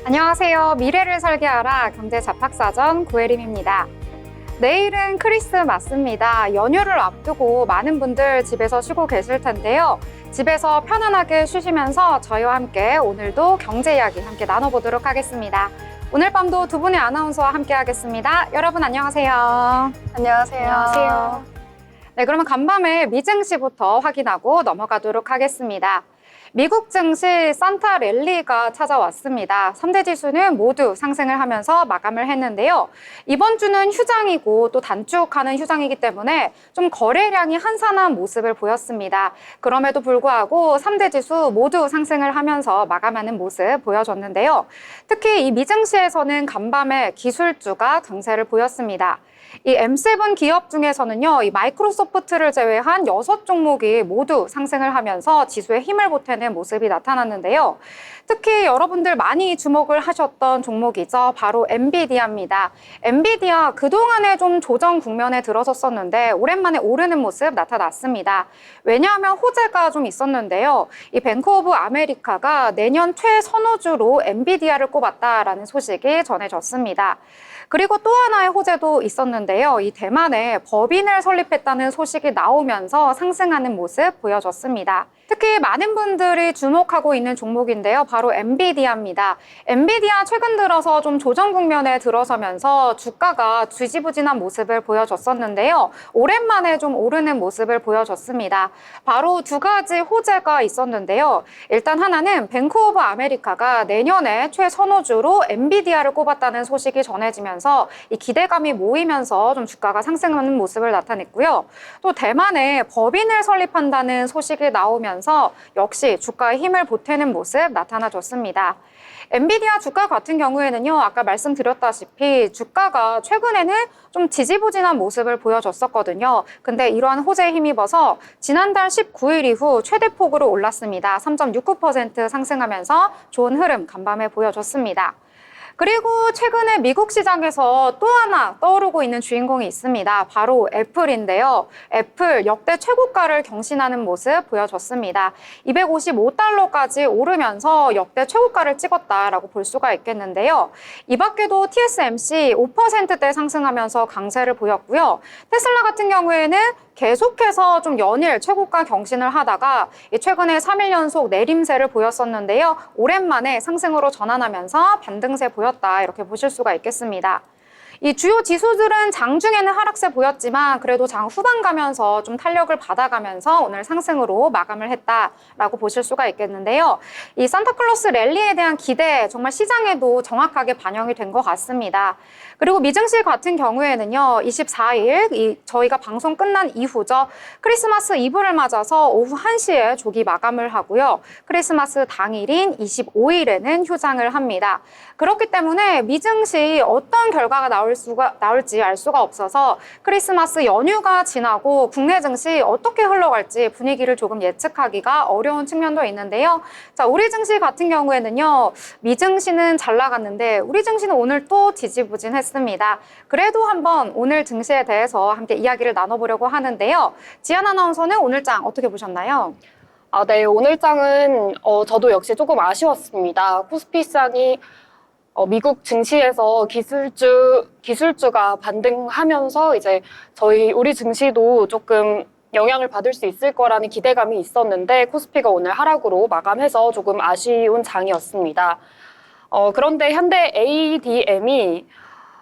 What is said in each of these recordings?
안녕하세요. 미래를 설계하라 경제잡학사전 고혜림입니다. 내일은 크리스마스입니다. 연휴를 앞두고 많은 분들 집에서 쉬고 계실 텐데요. 집에서 편안하게 쉬시면서 저희와 함께 오늘도 경제 이야기 함께 나눠보도록 하겠습니다. 오늘 밤도 두 분의 아나운서와 함께 하겠습니다. 여러분 안녕하세요. 안녕하세요. 네, 그러면 간밤에 미증시부터 확인하고 넘어가도록 하겠습니다. 미국 증시 산타 랠리가 찾아왔습니다. 3대 지수는 모두 상승을 하면서 마감을 했는데요. 이번 주는 휴장이고 또 단축하는 휴장이기 때문에 좀 거래량이 한산한 모습을 보였습니다. 그럼에도 불구하고 3대 지수 모두 상승을 하면서 마감하는 모습 보여줬는데요. 특히 이 미증시에서는 간밤에 기술주가 강세를 보였습니다. 이 M7 기업 중에서는요, 이 마이크로소프트를 제외한 6종목이 모두 상승을 하면서 지수에 힘을 보태는 모습이 나타났는데요. 특히 여러분들 많이 주목을 하셨던 종목이죠. 바로 엔비디아입니다. 엔비디아 그동안에 좀 조정 국면에 들어섰었는데 오랜만에 오르는 모습 나타났습니다. 왜냐하면 호재가 좀 있었는데요. 이 뱅크 오브 아메리카가 내년 최선호주로 엔비디아를 꼽았다라는 소식이 전해졌습니다. 그리고 또 하나의 호재도 있었는데요. 이 대만에 법인을 설립했다는 소식이 나오면서 상승하는 모습 보여줬습니다. 특히 많은 분들이 주목하고 있는 종목인데요. 바로 엔비디아입니다. 엔비디아 최근 들어서 좀 조정 국면에 들어서면서 주가가 지지부진한 모습을 보여줬었는데요. 오랜만에 좀 오르는 모습을 보여줬습니다. 바로 두 가지 호재가 있었는데요. 일단 하나는 뱅크 오브 아메리카가 내년에 최선호주로 엔비디아를 꼽았다는 소식이 전해지면서 이 기대감이 모이면서 좀 주가가 상승하는 모습을 나타냈고요. 또 대만에 법인을 설립한다는 소식이 나오면서 역시 주가에 힘을 보태는 모습 나타나줬습니다. 엔비디아 주가 같은 경우에는요, 아까 말씀드렸다시피 주가가 최근에는 좀 지지부진한 모습을 보여줬었거든요. 근데 이러한 호재에 힘입어서 지난달 19일 이후 최대폭으로 올랐습니다. 3.69% 상승하면서 좋은 흐름 간밤에 보여줬습니다. 그리고 최근에 미국 시장에서 또 하나 떠오르고 있는 주인공이 있습니다. 바로 애플인데요. 애플 역대 최고가를 경신하는 모습 보여줬습니다. 255달러까지 오르면서 역대 최고가를 찍었다라고 볼 수가 있겠는데요. 이 밖에도 TSMC 5%대 상승하면서 강세를 보였고요. 테슬라 같은 경우에는 계속해서 좀 연일 최고가 경신을 하다가 최근에 3일 연속 내림세를 보였었는데요. 오랜만에 상승으로 전환하면서 반등세 보였다 이렇게 보실 수가 있겠습니다. 이 주요 지수들은 장중에는 하락세 보였지만 그래도 장 후반 가면서 좀 탄력을 받아가면서 오늘 상승으로 마감을 했다라고 보실 수가 있겠는데요. 이 산타클로스 랠리에 대한 기대 정말 시장에도 정확하게 반영이 된 것 같습니다. 그리고 미증시 같은 경우에는요. 24일 저희가 방송 끝난 이후죠. 크리스마스 이브를 맞아서 오후 1시에 조기 마감을 하고요. 크리스마스 당일인 25일에는 휴장을 합니다. 그렇기 때문에 미증시 어떤 결과가 나올지 알 수가 없어서 크리스마스 연휴가 지나고 국내 증시 어떻게 흘러갈지 분위기를 조금 예측하기가 어려운 측면도 있는데요. 자, 우리 증시 같은 경우에는요. 미증시는 잘 나갔는데 우리 증시는 오늘 또 지지부진했습니다. 그래도 한번 오늘 증시에 대해서 함께 이야기를 나눠보려고 하는데요. 지안 아나운서는 오늘 장 어떻게 보셨나요? 네, 오늘 장은 저도 역시 조금 아쉬웠습니다. 코스피 시장이 미국 증시에서 기술주가 반등하면서 이제 우리 증시도 조금 영향을 받을 수 있을 거라는 기대감이 있었는데 코스피가 오늘 하락으로 마감해서 조금 아쉬운 장이었습니다. 그런데 현대 ADM이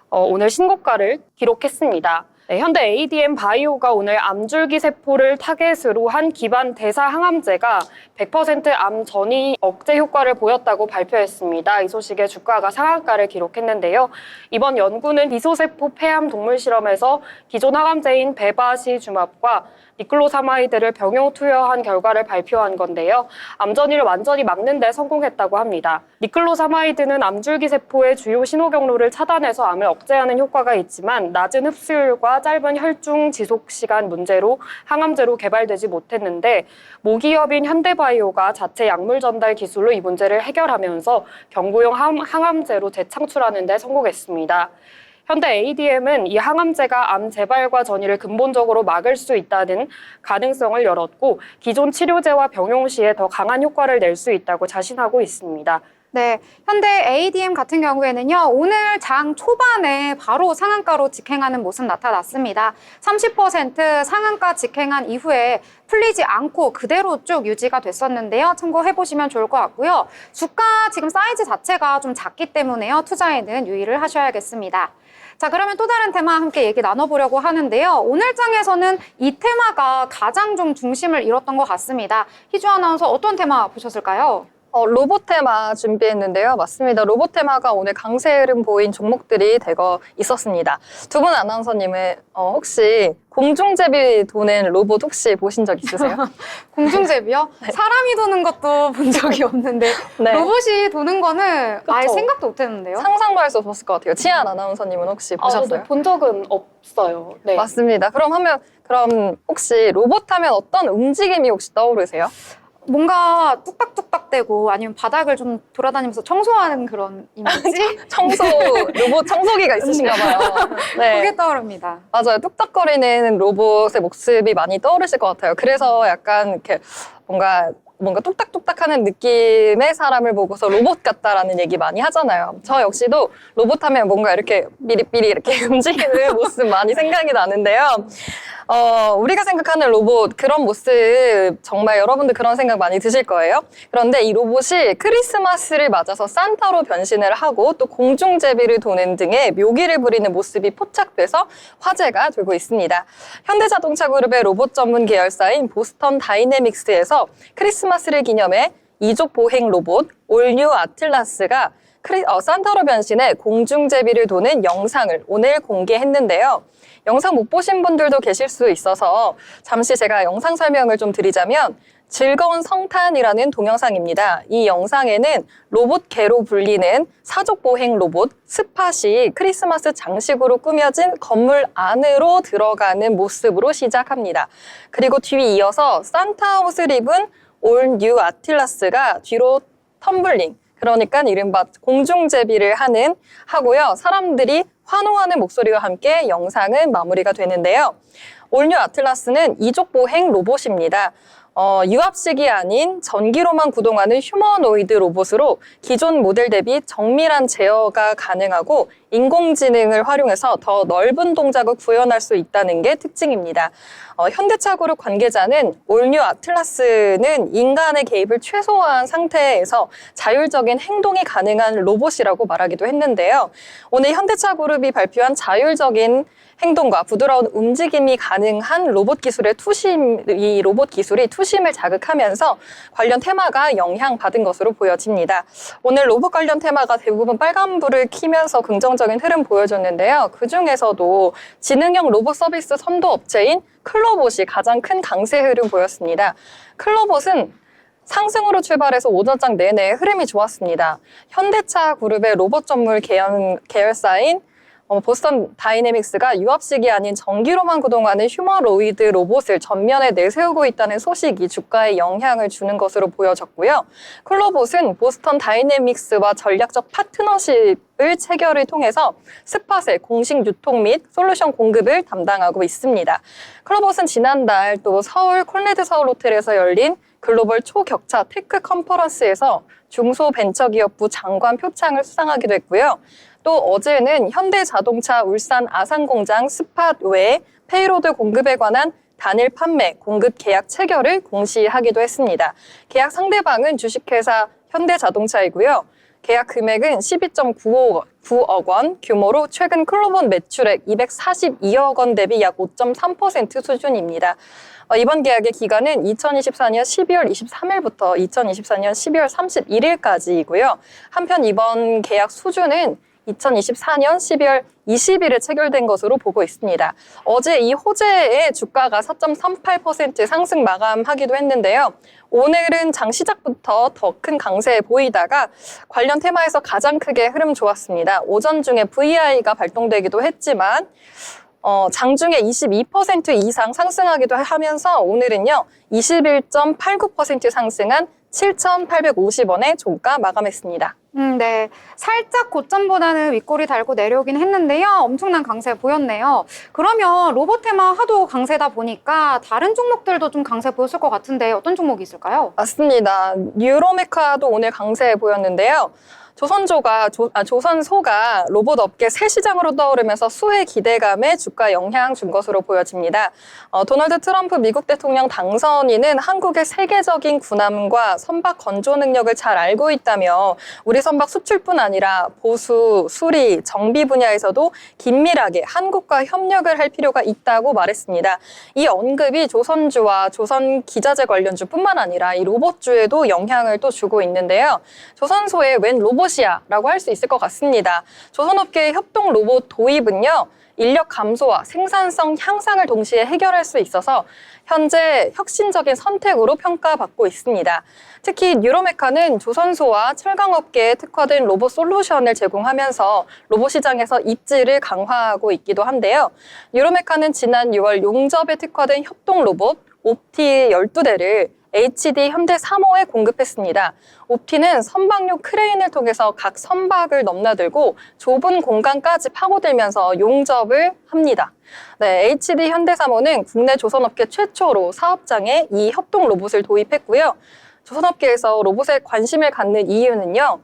오늘 신고가를 기록했습니다. 네, 현대 ADM 바이오가 오늘 암줄기 세포를 타겟으로 한 기반 대사 항암제가 100% 암 전이 억제 효과를 보였다고 발표했습니다. 이 소식에 주가가 상한가를 기록했는데요. 이번 연구는 비소세포 폐암 동물 실험에서 기존 항암제인 베바시주맙과 니클로사마이드를 병용 투여한 결과를 발표한 건데요. 암 전이를 완전히 막는 데 성공했다고 합니다. 니클로사마이드는 암줄기 세포의 주요 신호 경로를 차단해서 암을 억제하는 효과가 있지만 낮은 흡수율과 짧은 혈중 지속 시간 문제로 항암제로 개발되지 못했는데 모기업인 현대바이오가 자체 약물 전달 기술로 이 문제를 해결하면서 경구용 항암제로 재창출하는 데 성공했습니다. 현대 ADM은 이 항암제가 암 재발과 전이를 근본적으로 막을 수 있다는 가능성을 열었고 기존 치료제와 병용 시에 더 강한 효과를 낼 수 있다고 자신하고 있습니다. 네, 현대 ADM 같은 경우에는요, 오늘 장 초반에 바로 상한가로 직행하는 모습 나타났습니다. 30% 상한가 직행한 이후에 풀리지 않고 그대로 쭉 유지가 됐었는데요. 참고해보시면 좋을 것 같고요. 주가 지금 사이즈 자체가 좀 작기 때문에요. 투자에는 유의를 하셔야겠습니다. 자, 그러면 또 다른 테마 함께 얘기 나눠보려고 하는데요. 오늘 장에서는 이 테마가 가장 좀 중심을 잃었던 것 같습니다. 희주 아나운서 어떤 테마 보셨을까요? 로봇 테마 준비했는데요. 맞습니다. 로봇 테마가 오늘 강세 흐름 보인 종목들이 대거 있었습니다. 두 분 아나운서님은 혹시 공중제비 도는 로봇 혹시 보신 적 있으세요? 공중제비요? 네. 사람이 도는 것도 본 적이 없는데 네. 로봇이 도는 거는 아예 그쵸. 생각도 못 했는데요. 상상도 할 수 없었을 것 같아요. 치안 아나운서님은 혹시 보셨어요? 저도 본 적은 없어요. 네. 맞습니다. 그럼 혹시 로봇 하면 어떤 움직임이 혹시 떠오르세요? 뭔가 뚝딱뚝딱대고 아니면 바닥을 좀 돌아다니면서 청소하는 그런 이미지? 로봇 청소기가 있으신가 봐요. 네. 그게 떠오릅니다. 맞아요. 뚝딱거리는 로봇의 모습이 많이 떠오르실 것 같아요. 그래서 약간 이렇게 뭔가 뚝딱뚝딱하는 느낌의 사람을 보고서 로봇 같다라는 얘기 많이 하잖아요. 저 역시도 로봇 하면 뭔가 이렇게 삐리삐리 이렇게 움직이는 모습 많이 생각이 나는데요. 우리가 생각하는 로봇, 그런 모습 정말 여러분들 그런 생각 많이 드실 거예요. 그런데 이 로봇이 크리스마스를 맞아서 산타로 변신을 하고 또 공중제비를 도는 등의 묘기를 부리는 모습이 포착돼서 화제가 되고 있습니다. 현대자동차 그룹의 로봇 전문 계열사인 보스턴 다이내믹스에서 크리스마스를 기념해 이족 보행 로봇 올뉴 아틀라스가 산타로 변신해 공중제비를 도는 영상을 오늘 공개했는데요. 영상 못 보신 분들도 계실 수 있어서 잠시 제가 영상 설명을 좀 드리자면 즐거운 성탄이라는 동영상입니다. 이 영상에는 로봇개로 불리는 사족보행 로봇 스팟이 크리스마스 장식으로 꾸며진 건물 안으로 들어가는 모습으로 시작합니다. 그리고 뒤에 이어서 산타 옷을 입은 올 뉴 아틀라스가 뒤로 텀블링, 그러니까 이른바 공중제비를 하고요. 사람들이 환호하는 목소리와 함께 영상은 마무리가 되는데요. 올뉴 아틀라스는 이족보행 로봇입니다. 유압식이 아닌 전기로만 구동하는 휴머노이드 로봇으로 기존 모델 대비 정밀한 제어가 가능하고 인공지능을 활용해서 더 넓은 동작을 구현할 수 있다는 게 특징입니다. 현대차 그룹 관계자는 올뉴 아틀라스는 인간의 개입을 최소화한 상태에서 자율적인 행동이 가능한 로봇이라고 말하기도 했는데요. 오늘 현대차 그룹이 발표한 자율적인 행동과 부드러운 움직임이 가능한 로봇 기술의 이 로봇 기술이 투심을 자극하면서 관련 테마가 영향받은 것으로 보여집니다. 오늘 로봇 관련 테마가 대부분 빨간불을 켜면서 긍정적인 흐름 보여줬는데요. 그중에서도 지능형 로봇 서비스 선도 업체인 클로봇이 가장 큰 강세 흐름 보였습니다. 클로봇은 상승으로 출발해서 오전장 내내 흐름이 좋았습니다. 현대차 그룹의 로봇 전문 계열사인 보스턴 다이내믹스가 유압식이 아닌 전기로만 구동하는 휴머노이드 로봇을 전면에 내세우고 있다는 소식이 주가에 영향을 주는 것으로 보여졌고요. 클로봇은 보스턴 다이내믹스와 전략적 파트너십을 체결을 통해서 스팟의 공식 유통 및 솔루션 공급을 담당하고 있습니다. 클로봇은 지난달 또 서울 콘레드 서울 호텔에서 열린 글로벌 초격차 테크 컨퍼런스에서 중소벤처기업부 장관 표창을 수상하기도 했고요. 또 어제는 현대자동차 울산 아산공장 스팟 외에 페이로드 공급에 관한 단일 판매, 공급 계약 체결을 공시하기도 했습니다. 계약 상대방은 주식회사 현대자동차이고요. 계약 금액은 12.9억 원 규모로 최근 클로봇 매출액 242억 원 대비 약 5.3% 수준입니다. 이번 계약의 기간은 2024년 12월 23일부터 2024년 12월 31일까지이고요. 한편 이번 계약 수주는 2024년 12월 20일에 체결된 것으로 보고 있습니다. 어제 이 호재의 주가가 4.38% 상승 마감하기도 했는데요. 오늘은 장 시작부터 더 큰 강세 보이다가 관련 테마에서 가장 크게 흐름 좋았습니다. 오전 중에 VI가 발동되기도 했지만 장중에 22% 이상 상승하기도 하면서 오늘은요 21.89% 상승한 7,850원에 종가 마감했습니다. 네. 살짝 고점보다는 윗골이 달고 내려오긴 했는데요. 엄청난 강세 보였네요. 그러면 로봇 테마 하도 강세다 보니까 다른 종목들도 좀 강세 보였을 것 같은데 어떤 종목이 있을까요? 맞습니다. 뉴로메카도 오늘 강세 보였는데요. 조선소가 로봇 업계 새 시장으로 떠오르면서 수혜 기대감에 주가 영향 준 것으로 보여집니다. 도널드 트럼프 미국 대통령 당선인은 한국의 세계적인 군함과 선박 건조 능력을 잘 알고 있다며 우리 선박 수출뿐 아니라 보수, 수리, 정비 분야에서도 긴밀하게 한국과 협력을 할 필요가 있다고 말했습니다. 이 언급이 조선주와 조선 기자재 관련주뿐만 아니라 이 로봇주에도 영향을 또 주고 있는데요. 조선소의 웬 로봇이야라고 할 수 있을 것 같습니다. 조선업계의 협동 로봇 도입은요. 인력 감소와 생산성 향상을 동시에 해결할 수 있어서 현재 혁신적인 선택으로 평가받고 있습니다. 특히 뉴로메카는 조선소와 철강업계에 특화된 로봇 솔루션을 제공하면서 로봇 시장에서 입지를 강화하고 있기도 한데요. 뉴로메카는 지난 6월 용접에 특화된 협동 로봇 옵티 12대를 HD 현대 3호에 공급했습니다. 옵티는 선박용 크레인을 통해서 각 선박을 넘나들고 좁은 공간까지 파고들면서 용접을 합니다. 네, HD 현대 3호는 국내 조선업계 최초로 사업장에 이 협동 로봇을 도입했고요. 조선업계에서 로봇에 관심을 갖는 이유는요.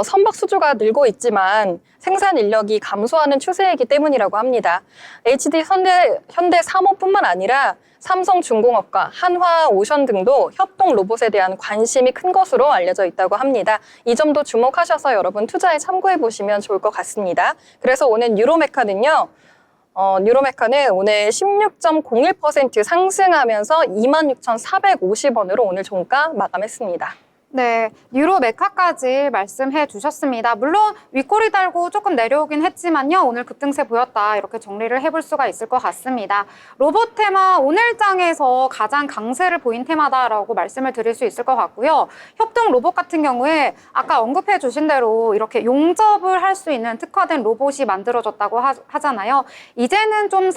선박 수주가 늘고 있지만 생산 인력이 감소하는 추세이기 때문이라고 합니다. HD 현대 3호뿐만 아니라 삼성중공업과 한화오션 등도 협동 로봇에 대한 관심이 큰 것으로 알려져 있다고 합니다. 이 점도 주목하셔서 여러분 투자에 참고해 보시면 좋을 것 같습니다. 그래서 오늘 뉴로메카는 오늘 16.01% 상승하면서 26,450원으로 오늘 종가 마감했습니다. 네, 뉴로메카까지 말씀해 주셨습니다. 물론 윗골이 달고 조금 내려오긴 했지만요. 오늘 급등세 보였다. 이렇게 정리를 해볼 수가 있을 것 같습니다. 로봇 테마 오늘장에서 가장 강세를 보인 테마다라고 말씀을 드릴 수 있을 것 같고요. 협동 로봇 같은 경우에 아까 언급해 주신 대로 이렇게 용접을 할 수 있는 특화된 로봇이 만들어졌다고 하잖아요. 이제는 좀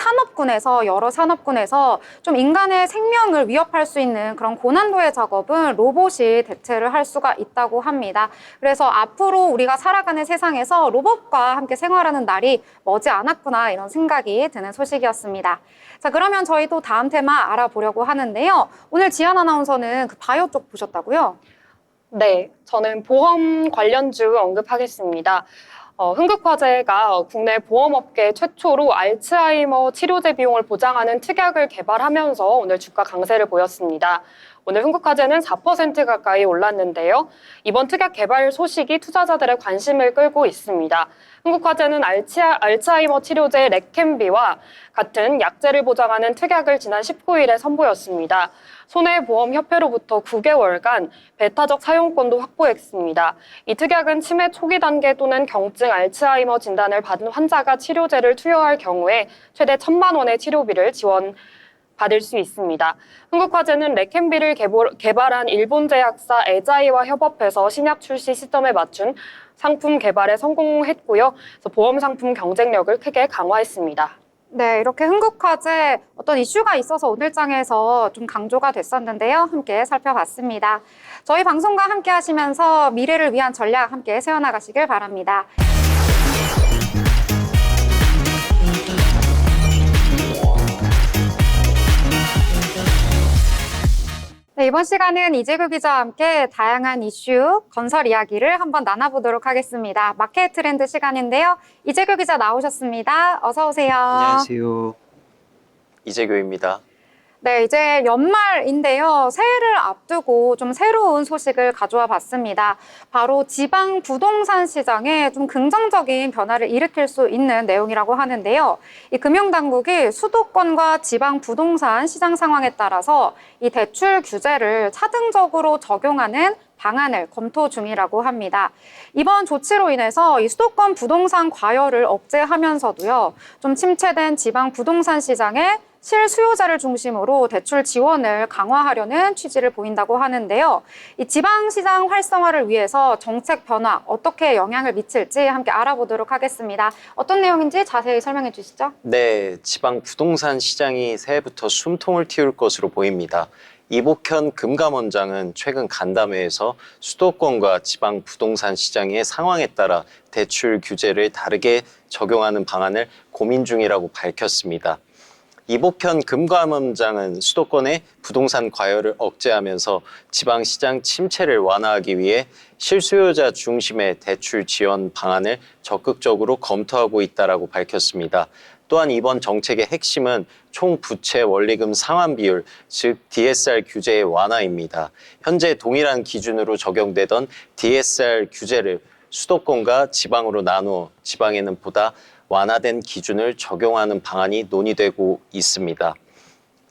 여러 산업군에서 좀 인간의 생명을 위협할 수 있는 그런 고난도의 작업은 로봇이 대체를 할 수가 있다고 합니다. 그래서 앞으로 우리가 살아가는 세상에서 로봇과 함께 생활하는 날이 머지 않았구나 이런 생각이 드는 소식이었습니다. 자, 그러면 저희 또 다음 테마 알아보려고 하는데요. 오늘 지연 아나운서는 그 바이오 쪽 보셨다고요? 네, 저는 보험 관련주 언급하겠습니다. 흥국화재가 국내 보험업계 최초로 알츠하이머 치료제 비용을 보장하는 특약을 개발하면서 오늘 주가 강세를 보였습니다. 오늘 흥국화재는 4% 가까이 올랐는데요. 이번 특약 개발 소식이 투자자들의 관심을 끌고 있습니다. 흥국화재는 알츠하이머 치료제 레켐비와 같은 약제를 보장하는 특약을 지난 19일에 선보였습니다. 손해보험협회로부터 9개월간 배타적 사용권도 확보했습니다. 이 특약은 치매 초기 단계 또는 경증 알츠하이머 진단을 받은 환자가 치료제를 투여할 경우에 최대 1,000만 원의 치료비를 지원받을 수 있습니다. 흥국화재는 레켐비를 개발한 일본 제약사 에자이와 협업해서 신약 출시 시점에 맞춘 상품 개발에 성공했고요. 그래서 보험 상품 경쟁력을 크게 강화했습니다. 네, 이렇게 흥국화재 어떤 이슈가 있어서 오늘장에서 좀 강조가 됐었는데요. 함께 살펴봤습니다. 저희 방송과 함께 하시면서 미래를 위한 전략 함께 세워나가시길 바랍니다. 네, 이번 시간은 이재규 기자와 함께 다양한 이슈, 건설 이야기를 한번 나눠보도록 하겠습니다. 마켓 트렌드 시간인데요. 이재규 기자 나오셨습니다. 어서 오세요. 안녕하세요. 이재규입니다. 네, 이제 연말인데요. 새해를 앞두고 좀 새로운 소식을 가져와 봤습니다. 바로 지방 부동산 시장에 좀 긍정적인 변화를 일으킬 수 있는 내용이라고 하는데요. 이 금융당국이 수도권과 지방 부동산 시장 상황에 따라서 이 대출 규제를 차등적으로 적용하는 방안을 검토 중이라고 합니다. 이번 조치로 인해서 이 수도권 부동산 과열을 억제하면서도요, 좀 침체된 지방 부동산 시장에 실수요자를 중심으로 대출 지원을 강화하려는 취지를 보인다고 하는데요. 이 지방시장 활성화를 위해서 정책 변화 어떻게 영향을 미칠지 함께 알아보도록 하겠습니다. 어떤 내용인지 자세히 설명해 주시죠. 네, 지방 부동산 시장이 새해부터 숨통을 틔울 것으로 보입니다. 이복현 금감원장은 최근 간담회에서 수도권과 지방 부동산 시장의 상황에 따라 대출 규제를 다르게 적용하는 방안을 고민 중이라고 밝혔습니다. 이복현 금감원장은 수도권의 부동산 과열을 억제하면서 지방시장 침체를 완화하기 위해 실수요자 중심의 대출 지원 방안을 적극적으로 검토하고 있다고 밝혔습니다. 또한 이번 정책의 핵심은 총부채 원리금 상환 비율, 즉 DSR 규제의 완화입니다. 현재 동일한 기준으로 적용되던 DSR 규제를 수도권과 지방으로 나누어 지방에는 보다 완화된 기준을 적용하는 방안이 논의되고 있습니다.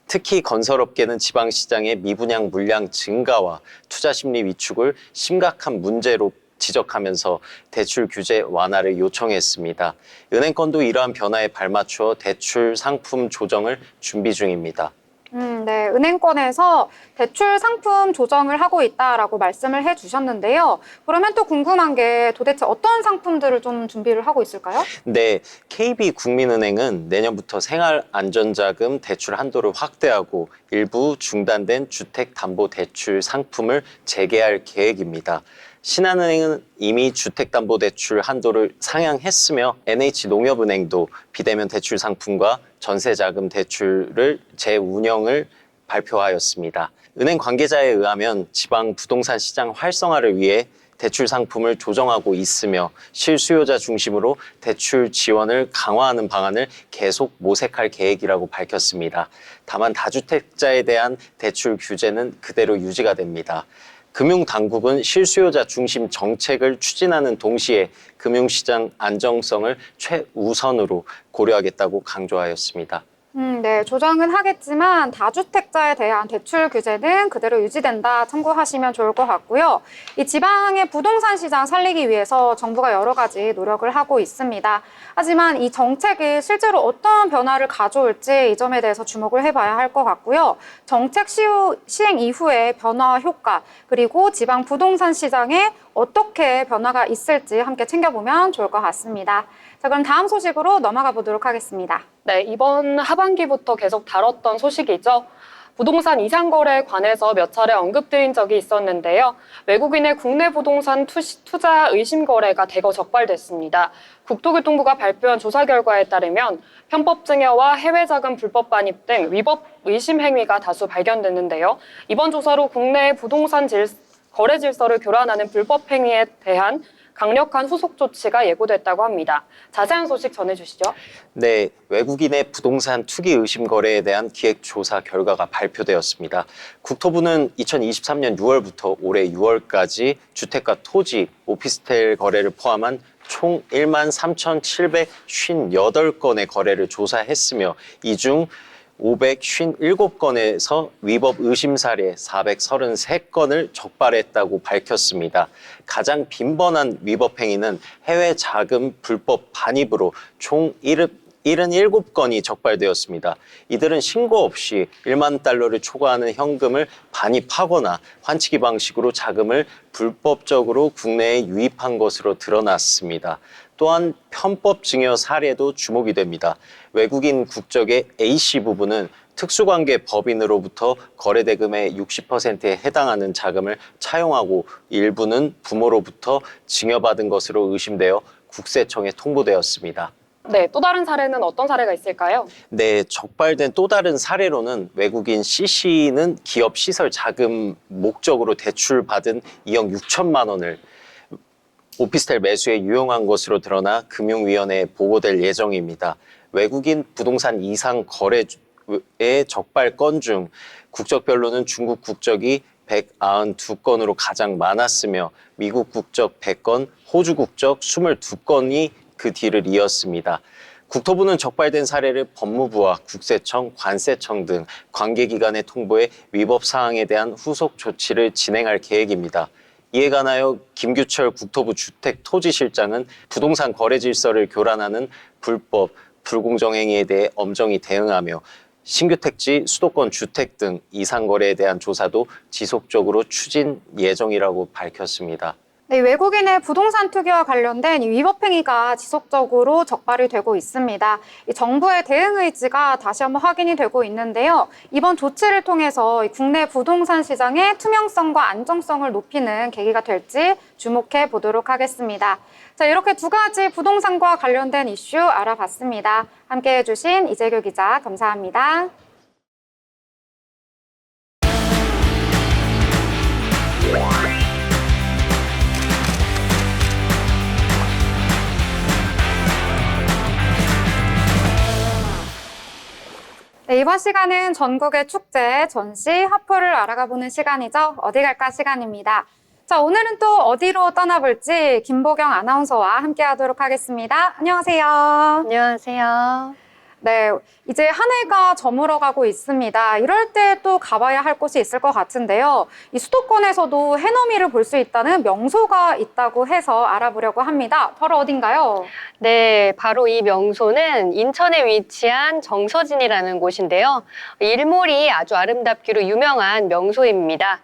특히 건설업계는 지방시장의 미분양 물량 증가와 투자심리 위축을 심각한 문제로 지적하면서 대출 규제 완화를 요청했습니다. 은행권도 이러한 변화에 발맞추어 대출 상품 조정을 준비 중입니다. 네, 은행권에서 대출 상품 조정을 하고 있다라고 말씀을 해주셨는데요. 그러면 또 궁금한 게 도대체 어떤 상품들을 좀 준비를 하고 있을까요? 네, KB국민은행은 내년부터 생활안전자금 대출 한도를 확대하고 일부 중단된 주택담보대출 상품을 재개할 계획입니다. 신한은행은 이미 주택담보대출 한도를 상향했으며 NH농협은행도 비대면 대출 상품과 전세자금 대출을 재운영을 발표하였습니다. 은행 관계자에 의하면 지방 부동산 시장 활성화를 위해 대출 상품을 조정하고 있으며 실수요자 중심으로 대출 지원을 강화하는 방안을 계속 모색할 계획이라고 밝혔습니다. 다만 다주택자에 대한 대출 규제는 그대로 유지가 됩니다. 금융당국은 실수요자 중심 정책을 추진하는 동시에 금융시장 안정성을 최우선으로 고려하겠다고 강조하였습니다. 네, 조정은 하겠지만 다주택자에 대한 대출 규제는 그대로 유지된다 참고하시면 좋을 것 같고요. 이 지방의 부동산 시장 살리기 위해서 정부가 여러 가지 노력을 하고 있습니다. 하지만 이 정책이 실제로 어떤 변화를 가져올지 이 점에 대해서 주목을 해봐야 할 것 같고요. 정책 시행 이후의 변화 효과 그리고 지방 부동산 시장에 어떻게 변화가 있을지 함께 챙겨보면 좋을 것 같습니다. 자, 그럼 다음 소식으로 넘어가 보도록 하겠습니다. 네, 이번 하반기부터 계속 다뤘던 소식이죠. 부동산 이상거래에 관해서 몇 차례 언급드린 적이 있었는데요. 외국인의 국내 부동산 투자 의심 거래가 대거 적발됐습니다. 국토교통부가 발표한 조사 결과에 따르면 편법 증여와 해외 자금 불법 반입 등 위법 의심 행위가 다수 발견됐는데요. 이번 조사로 국내 부동산 거래 질서를 교란하는 불법 행위에 대한 강력한 후속 조치가 예고됐다고 합니다. 자세한 소식 전해주시죠. 네, 외국인의 부동산 투기 의심 거래에 대한 기획조사 결과가 발표되었습니다. 국토부는 2023년 6월부터 올해 6월까지 주택과 토지, 오피스텔 거래를 포함한 총 13,758건의 거래를 조사했으며 이 중 557건에서 위법 의심 사례 433건을 적발했다고 밝혔습니다. 가장 빈번한 위법 행위는 해외 자금 불법 반입으로 총 77건이 적발되었습니다. 이들은 신고 없이 1만 달러를 초과하는 현금을 반입하거나 환치기 방식으로 자금을 불법적으로 국내에 유입한 것으로 드러났습니다. 또한 편법 증여 사례도 주목이 됩니다. 외국인 국적의 A씨 부부는 특수관계 법인으로부터 거래대금의 60%에 해당하는 자금을 차용하고 일부는 부모로부터 증여받은 것으로 의심되어 국세청에 통보되었습니다. 네, 또 다른 사례는 어떤 사례가 있을까요? 네, 적발된 또 다른 사례로는 외국인 C씨는 기업 시설 자금 목적으로 대출받은 2억 6천만 원을 오피스텔 매수에 유용한 것으로 드러나 금융위원회에 보고될 예정입니다. 외국인 부동산 이상 거래의 적발 건 중 국적별로는 중국 국적이 192건으로 가장 많았으며 미국 국적 100건, 호주 국적 22건이 그 뒤를 이었습니다. 국토부는 적발된 사례를 법무부와 국세청, 관세청 등 관계기관에 통보해 위법 사항에 대한 후속 조치를 진행할 계획입니다. 이에 관하여 김규철 국토부 주택토지실장은 부동산 거래 질서를 교란하는 불법, 불공정 행위에 대해 엄정히 대응하며 신규 택지, 수도권 주택 등 이상 거래에 대한 조사도 지속적으로 추진 예정이라고 밝혔습니다. 네, 외국인의 부동산 투기와 관련된 이 위법 행위가 지속적으로 적발이 되고 있습니다. 이 정부의 대응 의지가 다시 한번 확인이 되고 있는데요. 이번 조치를 통해서 이 국내 부동산 시장의 투명성과 안정성을 높이는 계기가 될지 주목해 보도록 하겠습니다. 자, 이렇게 두 가지 부동산과 관련된 이슈 알아봤습니다. 함께 해주신 이재규 기자 감사합니다. 네, 이번 시간은 전국의 축제, 전시, 화포를 알아가 보는 시간이죠. 어디 갈까 시간입니다. 자, 오늘은 또 어디로 떠나볼지 김보경 아나운서와 함께 하도록 하겠습니다. 안녕하세요. 안녕하세요. 네, 이제 한 해가 저물어가고 있습니다. 이럴 때 또 가봐야 할 곳이 있을 것 같은데요. 이 수도권에서도 해넘이를 볼 수 있다는 명소가 있다고 해서 알아보려고 합니다. 바로 어딘가요? 네, 바로 이 명소는 인천에 위치한 정서진이라는 곳인데요. 일몰이 아주 아름답기로 유명한 명소입니다.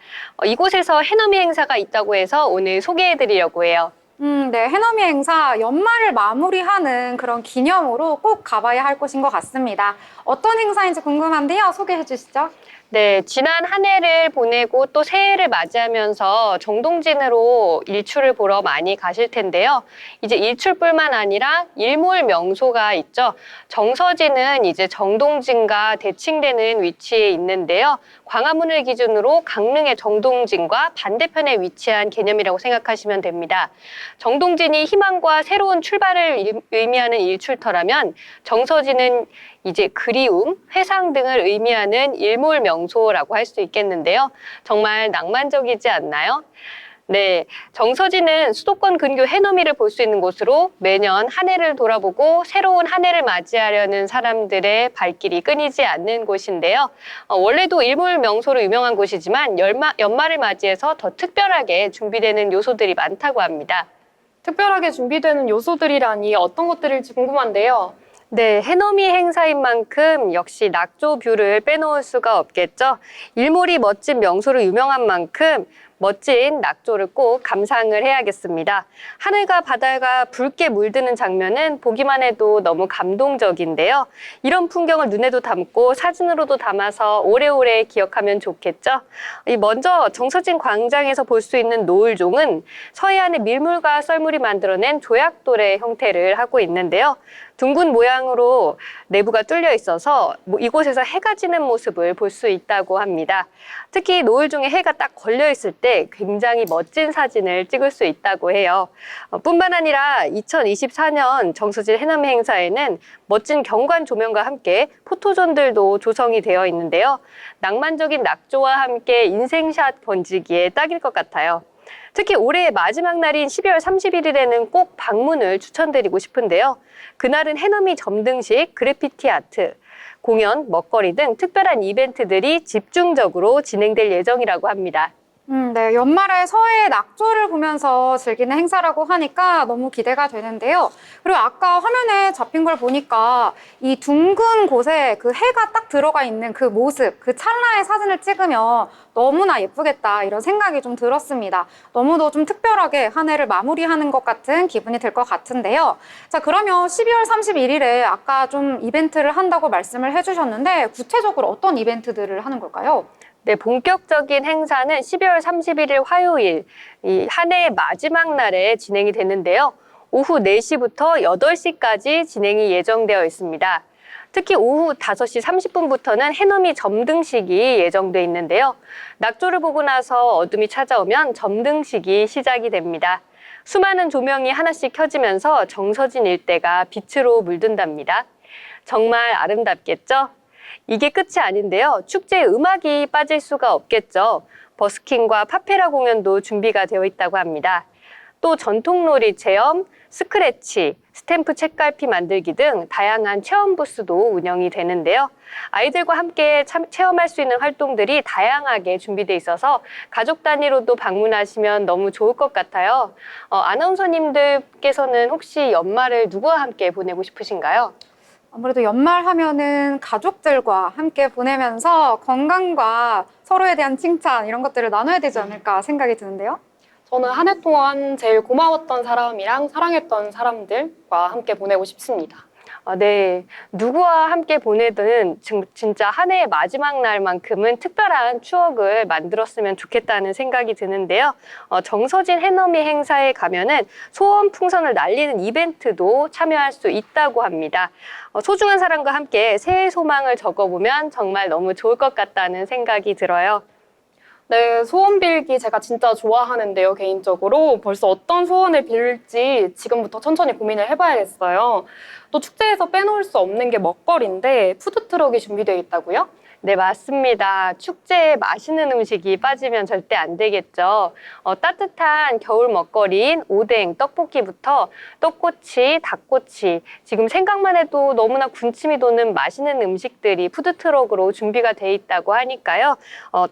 이곳에서 해넘이 행사가 있다고 해서 오늘 소개해드리려고 해요. 네, 해넘이 행사 연말을 마무리하는 그런 기념으로 꼭 가봐야 할 곳인 것 같습니다. 어떤 행사인지 궁금한데요. 소개해 주시죠. 네, 지난 한 해를 보내고 또 새해를 맞이하면서 정동진으로 일출을 보러 많이 가실 텐데요. 이제 일출뿐만 아니라 일몰 명소가 있죠. 정서진은 이제 정동진과 대칭되는 위치에 있는데요. 광화문을 기준으로 강릉의 정동진과 반대편에 위치한 개념이라고 생각하시면 됩니다. 정동진이 희망과 새로운 출발을 의미하는 일출터라면 정서진은 이제 그리움, 회상 등을 의미하는 일몰 명소라고 할 수 있겠는데요. 정말 낭만적이지 않나요? 네, 정서진은 수도권 근교 해넘이를 볼 수 있는 곳으로 매년 한 해를 돌아보고 새로운 한 해를 맞이하려는 사람들의 발길이 끊이지 않는 곳인데요. 원래도 일몰 명소로 유명한 곳이지만 연말을 맞이해서 더 특별하게 준비되는 요소들이 많다고 합니다. 특별하게 준비되는 요소들이라니 어떤 것들일지 궁금한데요. 네, 해넘이 행사인 만큼 역시 낙조 뷰를 빼놓을 수가 없겠죠. 일몰이 멋진 명소로 유명한 만큼 멋진 낙조를 꼭 감상을 해야겠습니다. 하늘과 바다가 붉게 물드는 장면은 보기만 해도 너무 감동적인데요. 이런 풍경을 눈에도 담고 사진으로도 담아서 오래오래 기억하면 좋겠죠. 먼저 정서진 광장에서 볼 수 있는 노을종은 서해안의 밀물과 썰물이 만들어낸 조약돌의 형태를 하고 있는데요. 둥근 모양으로 내부가 뚫려 있어서 이곳에서 해가 지는 모습을 볼 수 있다고 합니다. 특히 노을종에 해가 딱 걸려 있을 때 굉장히 멋진 사진을 찍을 수 있다고 해요. 뿐만 아니라 2024년 정서진 해넘이 행사에는 멋진 경관 조명과 함께 포토존들도 조성이 되어 있는데요. 낭만적인 낙조와 함께 인생샷 번지기에 딱일 것 같아요. 특히 올해의 마지막 날인 12월 31일에는 꼭 방문을 추천드리고 싶은데요. 그날은 해넘이 점등식, 그래피티 아트, 공연, 먹거리 등 특별한 이벤트들이 집중적으로 진행될 예정이라고 합니다. 네, 연말에 서해 낙조를 보면서 즐기는 행사라고 하니까 너무 기대가 되는데요. 그리고 아까 화면에 잡힌 걸 보니까 이 둥근 곳에 그 해가 딱 들어가 있는 그 모습, 그 찰나의 사진을 찍으면 너무나 예쁘겠다 이런 생각이 좀 들었습니다. 너무도 좀 특별하게 한 해를 마무리하는 것 같은 기분이 들 것 같은데요. 자, 그러면 12월 31일에 아까 좀 이벤트를 한다고 말씀을 해주셨는데 구체적으로 어떤 이벤트들을 하는 걸까요? 네, 본격적인 행사는 12월 31일 화요일, 이 한 해의 마지막 날에 진행이 되는데요. 오후 4시부터 8시까지 진행이 예정되어 있습니다. 특히 오후 5시 30분부터는 해넘이 점등식이 예정돼 있는데요. 낙조를 보고 나서 어둠이 찾아오면 점등식이 시작이 됩니다. 수많은 조명이 하나씩 켜지면서 정서진 일대가 빛으로 물든답니다. 정말 아름답겠죠? 이게 끝이 아닌데요. 축제에 음악이 빠질 수가 없겠죠. 버스킹과 파페라 공연도 준비가 되어 있다고 합니다. 또 전통놀이 체험, 스크래치, 스탬프 책갈피 만들기 등 다양한 체험 부스도 운영이 되는데요. 아이들과 함께 체험할 수 있는 활동들이 다양하게 준비돼 있어서 가족 단위로도 방문하시면 너무 좋을 것 같아요. 아나운서님들께서는 혹시 연말을 누구와 함께 보내고 싶으신가요? 아무래도 연말 하면은 가족들과 함께 보내면서 건강과 서로에 대한 칭찬 이런 것들을 나눠야 되지 않을까 생각이 드는데요. 저는 한 해 동안 제일 고마웠던 사람이랑 사랑했던 사람들과 함께 보내고 싶습니다. 네. 누구와 함께 보내든 진짜 한 해의 마지막 날만큼은 특별한 추억을 만들었으면 좋겠다는 생각이 드는데요. 정서진 해넘이 행사에 가면은 소원 풍선을 날리는 이벤트도 참여할 수 있다고 합니다. 소중한 사람과 함께 새해 소망을 적어보면 정말 너무 좋을 것 같다는 생각이 들어요. 네, 소원 빌기 제가 진짜 좋아하는데요, 개인적으로. 벌써 어떤 소원을 빌지 지금부터 천천히 고민을 해봐야겠어요. 또 축제에서 빼놓을 수 없는 게 먹거리인데 푸드트럭이 준비되어 있다고요? 네, 맞습니다. 축제에 맛있는 음식이 빠지면 절대 안 되겠죠. 따뜻한 겨울 먹거리인 오뎅, 떡볶이부터 떡꼬치, 닭꼬치, 지금 생각만 해도 너무나 군침이 도는 맛있는 음식들이 푸드트럭으로 준비가 돼 있다고 하니까요.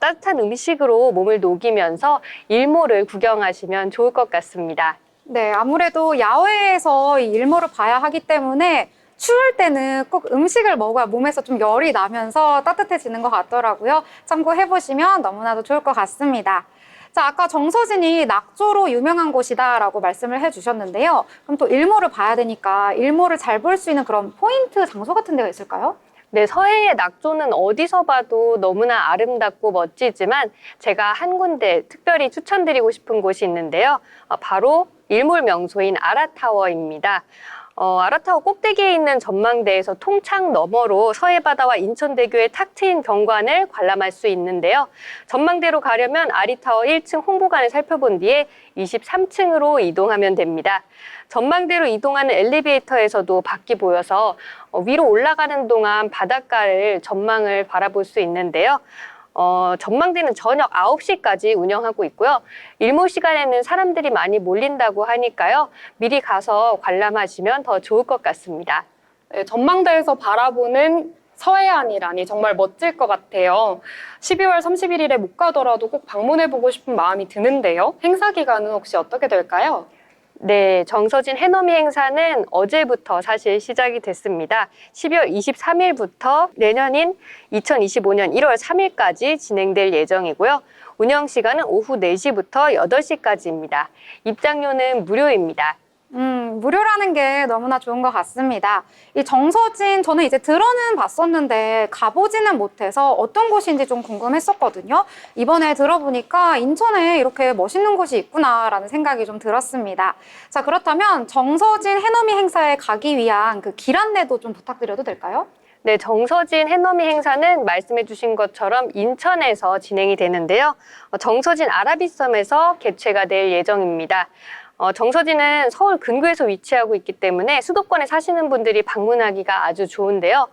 따뜻한 음식으로 몸을 녹이면서 일몰을 구경하시면 좋을 것 같습니다. 네, 아무래도 야외에서 이 일몰을 봐야 하기 때문에 추울 때는 꼭 음식을 먹어야 몸에서 좀 열이 나면서 따뜻해지는 것 같더라고요. 참고해보시면 너무나도 좋을 것 같습니다. 자, 아까 정서진이 낙조로 유명한 곳이다라고 말씀을 해주셨는데요. 그럼 또 일몰을 봐야 되니까 일몰을 잘 볼 수 있는 그런 포인트 장소 같은 데가 있을까요? 네, 서해의 낙조는 어디서 봐도 너무나 아름답고 멋지지만 제가 한 군데 특별히 추천드리고 싶은 곳이 있는데요. 바로 일몰 명소인 아라타워입니다. 아라타워 꼭대기에 있는 전망대에서 통창 너머로 서해바다와 인천대교의 탁 트인 경관을 관람할 수 있는데요. 전망대로 가려면 아리타워 1층 홍보관을 살펴본 뒤에 23층으로 이동하면 됩니다. 전망대로 이동하는 엘리베이터에서도 밖이 보여서 위로 올라가는 동안 바닷가를 전망을 바라볼 수 있는데요. 전망대는 저녁 9시까지 운영하고 있고요. 일몰 시간에는 사람들이 많이 몰린다고 하니까요. 미리 가서 관람하시면 더 좋을 것 같습니다. 네, 전망대에서 바라보는 서해안이라니 정말 멋질 것 같아요. 12월 31일에 못 가더라도 꼭 방문해보고 싶은 마음이 드는데요. 행사 기간은 혹시 어떻게 될까요? 네, 정서진 해넘이 행사는 어제부터 사실 시작이 됐습니다. 12월 23일부터 내년인 2025년 1월 3일까지 진행될 예정이고요. 운영 시간은 오후 4시부터 8시까지입니다. 입장료는 무료입니다. 무료라는 게 너무나 좋은 것 같습니다. 이 정서진 저는 이제 들어는 봤었는데 가보지는 못해서 어떤 곳인지 좀 궁금했었거든요. 이번에 들어보니까 인천에 이렇게 멋있는 곳이 있구나라는 생각이 좀 들었습니다. 자, 그렇다면 정서진 해넘이 행사에 가기 위한 그 길 안내도 좀 부탁드려도 될까요? 네, 정서진 해넘이 행사는 말씀해 주신 것처럼 인천에서 진행이 되는데요. 정서진 아라비섬에서 개최가 될 예정입니다. 정서진은 서울 근교에서 위치하고 있기 때문에 수도권에 사시는 분들이 방문하기가 아주 좋은데요.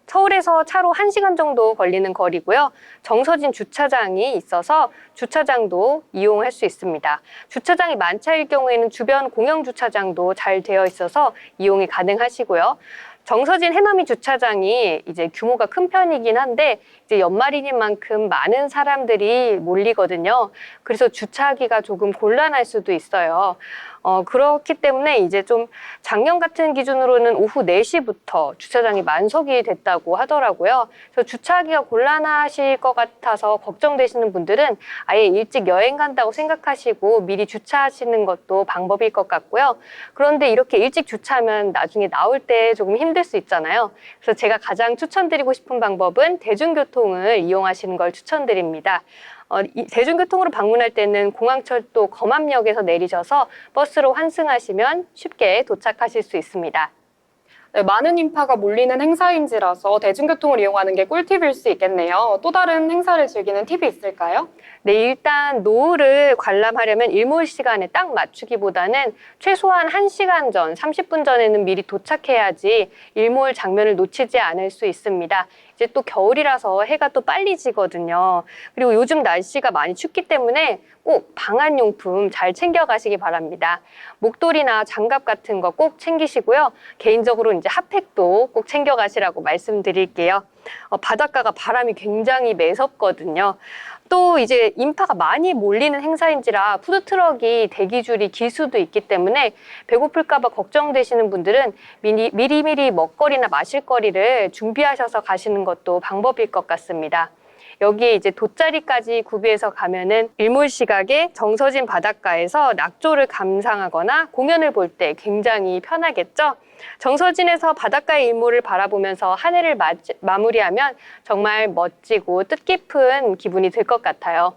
서울에서 차로 1시간 정도 걸리는 거리고요. 정서진 주차장이 있어서 주차장도 이용할 수 있습니다. 주차장이 만차일 경우에는 주변 공영 주차장도 잘 되어 있어서 이용이 가능하시고요. 정서진 해넘이 주차장이 이제 규모가 큰 편이긴 한데 이제 연말인 만큼 많은 사람들이 몰리거든요. 그래서 주차하기가 조금 곤란할 수도 있어요. 그렇기 때문에 이제 좀 작년 같은 기준으로는 오후 4시부터 주차장이 만석이 됐다고 하더라고요. 그래서 주차하기가 곤란하실 것 같아서 걱정되시는 분들은 아예 일찍 여행 간다고 생각하시고 미리 주차하시는 것도 방법일 것 같고요. 그런데 이렇게 일찍 주차하면 나중에 나올 때 조금 힘들 수 있잖아요. 그래서 제가 가장 추천드리고 싶은 방법은 대중교통을 이용하시는 걸 추천드립니다. 대중교통으로 방문할 때는 공항철도 검암역에서 내리셔서 버스로 환승하시면 쉽게 도착하실 수 있습니다. 네, 많은 인파가 몰리는 행사인지라서 대중교통을 이용하는 게 꿀팁일 수 있겠네요. 또 다른 행사를 즐기는 팁이 있을까요? 네, 일단 노을을 관람하려면 일몰 시간에 딱 맞추기보다는 최소한 1시간 전, 30분 전에는 미리 도착해야지 일몰 장면을 놓치지 않을 수 있습니다. 이제 또 겨울이라서 해가 또 빨리 지거든요. 그리고 요즘 날씨가 많이 춥기 때문에 꼭 방한용품 잘 챙겨가시기 바랍니다. 목도리나 장갑 같은 거 꼭 챙기시고요. 개인적으로 이제 핫팩도 꼭 챙겨가시라고 말씀드릴게요. 바닷가가 바람이 굉장히 매섭거든요. 또 이제 인파가 많이 몰리는 행사인지라 푸드트럭이 대기줄이 길 수도 있기 때문에 배고플까 봐 걱정되시는 분들은 미리미리 먹거리나 마실거리를 준비하셔서 가시는 것도 방법일 것 같습니다. 여기에 이제 돗자리까지 구비해서 가면은 일몰 시각에 정서진 바닷가에서 낙조를 감상하거나 공연을 볼 때 굉장히 편하겠죠? 정서진에서 바닷가의 일몰을 바라보면서 한 해를 마무리하면 정말 멋지고 뜻깊은 기분이 들 것 같아요.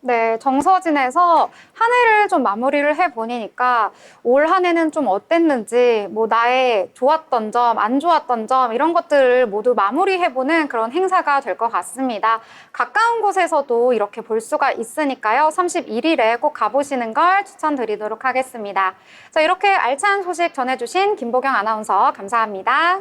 네, 정서진에서 한 해를 좀 마무리를 해보니까 올 한 해는 좀 어땠는지, 뭐 나의 좋았던 점, 안 좋았던 점 이런 것들을 모두 마무리해보는 그런 행사가 될 것 같습니다. 가까운 곳에서도 이렇게 볼 수가 있으니까요. 31일에 꼭 가보시는 걸 추천드리도록 하겠습니다. 자, 이렇게 알찬 소식 전해주신 김보경 아나운서 감사합니다.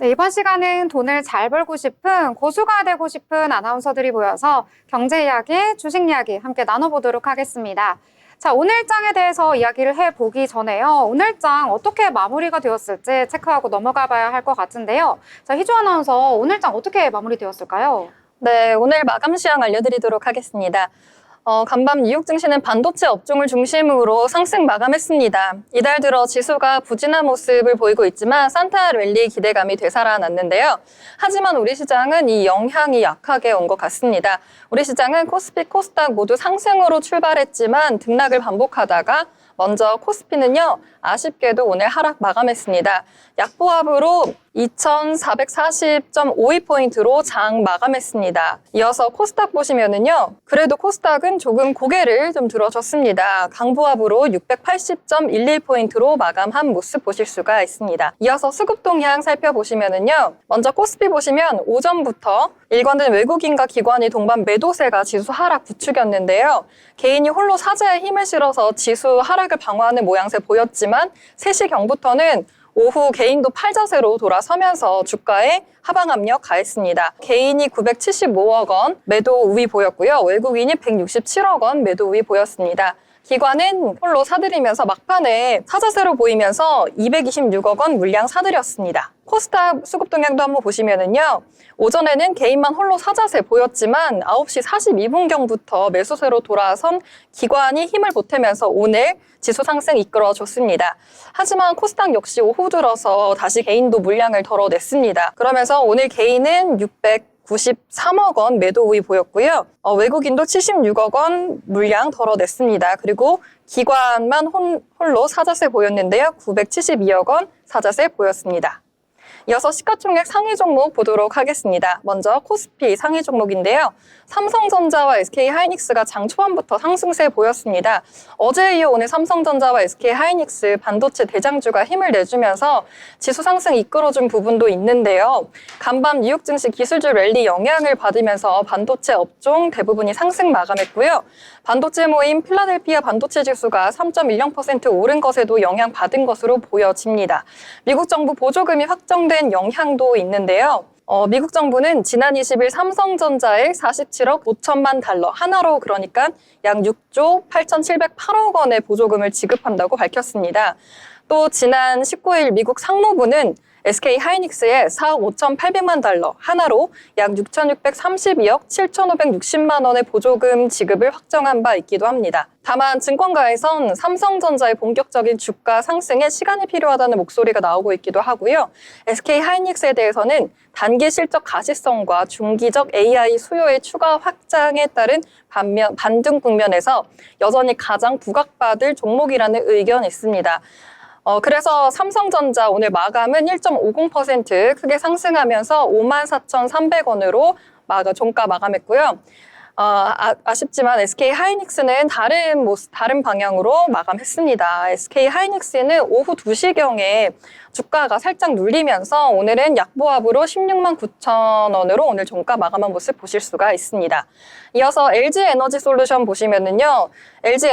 네, 이번 시간은 돈을 잘 벌고 싶은 고수가 되고 싶은 아나운서들이 모여서 경제 이야기, 주식 이야기 함께 나눠보도록 하겠습니다. 자, 오늘장에 대해서 이야기를 해보기 전에요. 오늘장 어떻게 마무리가 되었을지 체크하고 넘어가 봐야 할 것 같은데요. 자, 희주 아나운서 오늘장 어떻게 마무리되었을까요? 네, 오늘 마감 시황 알려드리도록 하겠습니다. 간밤 뉴욕 증시는 반도체 업종을 중심으로 상승 마감했습니다. 이달 들어 지수가 부진한 모습을 보이고 있지만 산타 랠리 기대감이 되살아났는데요. 하지만 우리 시장은 이 영향이 약하게 온 것 같습니다. 우리 시장은 코스피, 코스닥 모두 상승으로 출발했지만 등락을 반복하다가 먼저 코스피는요, 아쉽게도 오늘 하락 마감했습니다. 약보합으로 2,440.52포인트로 장 마감했습니다. 이어서 코스닥 보시면은요, 그래도 코스닥은 조금 고개를 좀 들어줬습니다. 강보합으로 680.11포인트로 마감한 모습 보실 수가 있습니다. 이어서 수급 동향 살펴보시면은요, 먼저 코스피 보시면 오전부터 일관된 외국인과 기관이 동반 매도세가 지수 하락 부추겼는데요. 개인이 홀로 사자에 힘을 실어서 지수 하락을 방어하는 모양새 보였지만 3시경부터는 오후 개인도 팔자세로 돌아서면서 주가에 하방 압력 가했습니다. 개인이 975억 원 매도 우위 보였고요. 외국인이 167억 원 매도 우위 보였습니다. 기관은 홀로 사들이면서 막판에 사자세로 보이면서 226억 원 물량 사들였습니다. 코스닥 수급 동향도 한번 보시면은요. 오전에는 개인만 홀로 사자세 보였지만 9시 42분경부터 매수세로 돌아선 기관이 힘을 보태면서 오늘 지수 상승 이끌어줬습니다. 하지만 코스닥 역시 오후 들어서 다시 개인도 물량을 덜어냈습니다. 그러면서 오늘 개인은 693억 원 매도 우위 보였고요. 외국인도 76억 원 물량 덜어냈습니다. 그리고 기관만 홀로 사자세 보였는데요. 972억 원 사자세 보였습니다. 이어서 시가총액 상위 종목 보도록 하겠습니다. 먼저 코스피 상위 종목인데요. 삼성전자와 SK하이닉스가 장 초반부터 상승세 보였습니다. 어제에 이어 오늘 삼성전자와 SK하이닉스 반도체 대장주가 힘을 내주면서 지수 상승 이끌어준 부분도 있는데요. 간밤 뉴욕 증시 기술주 랠리 영향을 받으면서 반도체 업종 대부분이 상승 마감했고요. 반도체 모임 필라델피아 반도체 지수가 3.10% 오른 것에도 영향받은 것으로 보여집니다. 미국 정부 보조금이 확정된 영향도 있는데요. 미국 정부는 지난 20일 삼성전자에 47억 5천만 달러, 하나로 그러니까 약 6조 8,708억 원의 보조금을 지급한다고 밝혔습니다. 또 지난 19일 미국 상무부는 SK하이닉스에 4억 5,800만 달러, 하나로 약 6,632억 7,560만 원의 보조금 지급을 확정한 바 있기도 합니다. 다만 증권가에선 삼성전자의 본격적인 주가 상승에 시간이 필요하다는 목소리가 나오고 있기도 하고요. SK하이닉스에 대해서는 단기 실적 가시성과 중기적 AI 수요의 추가 확장에 따른 반등 국면에서 여전히 가장 부각받을 종목이라는 의견이 있습니다. 그래서 삼성전자 오늘 마감은 1.50% 크게 상승하면서 54,300원으로 종가 마감했고요. 아쉽지만 SK하이닉스는 다른 방향으로 마감했습니다. SK하이닉스는 오후 2시경에 주가가 살짝 눌리면서 오늘은 약보합으로 16만 9천 원으로 오늘 종가 마감한 모습 보실 수가 있습니다. 이어서 LG 에너지 솔루션 보시면은요. LG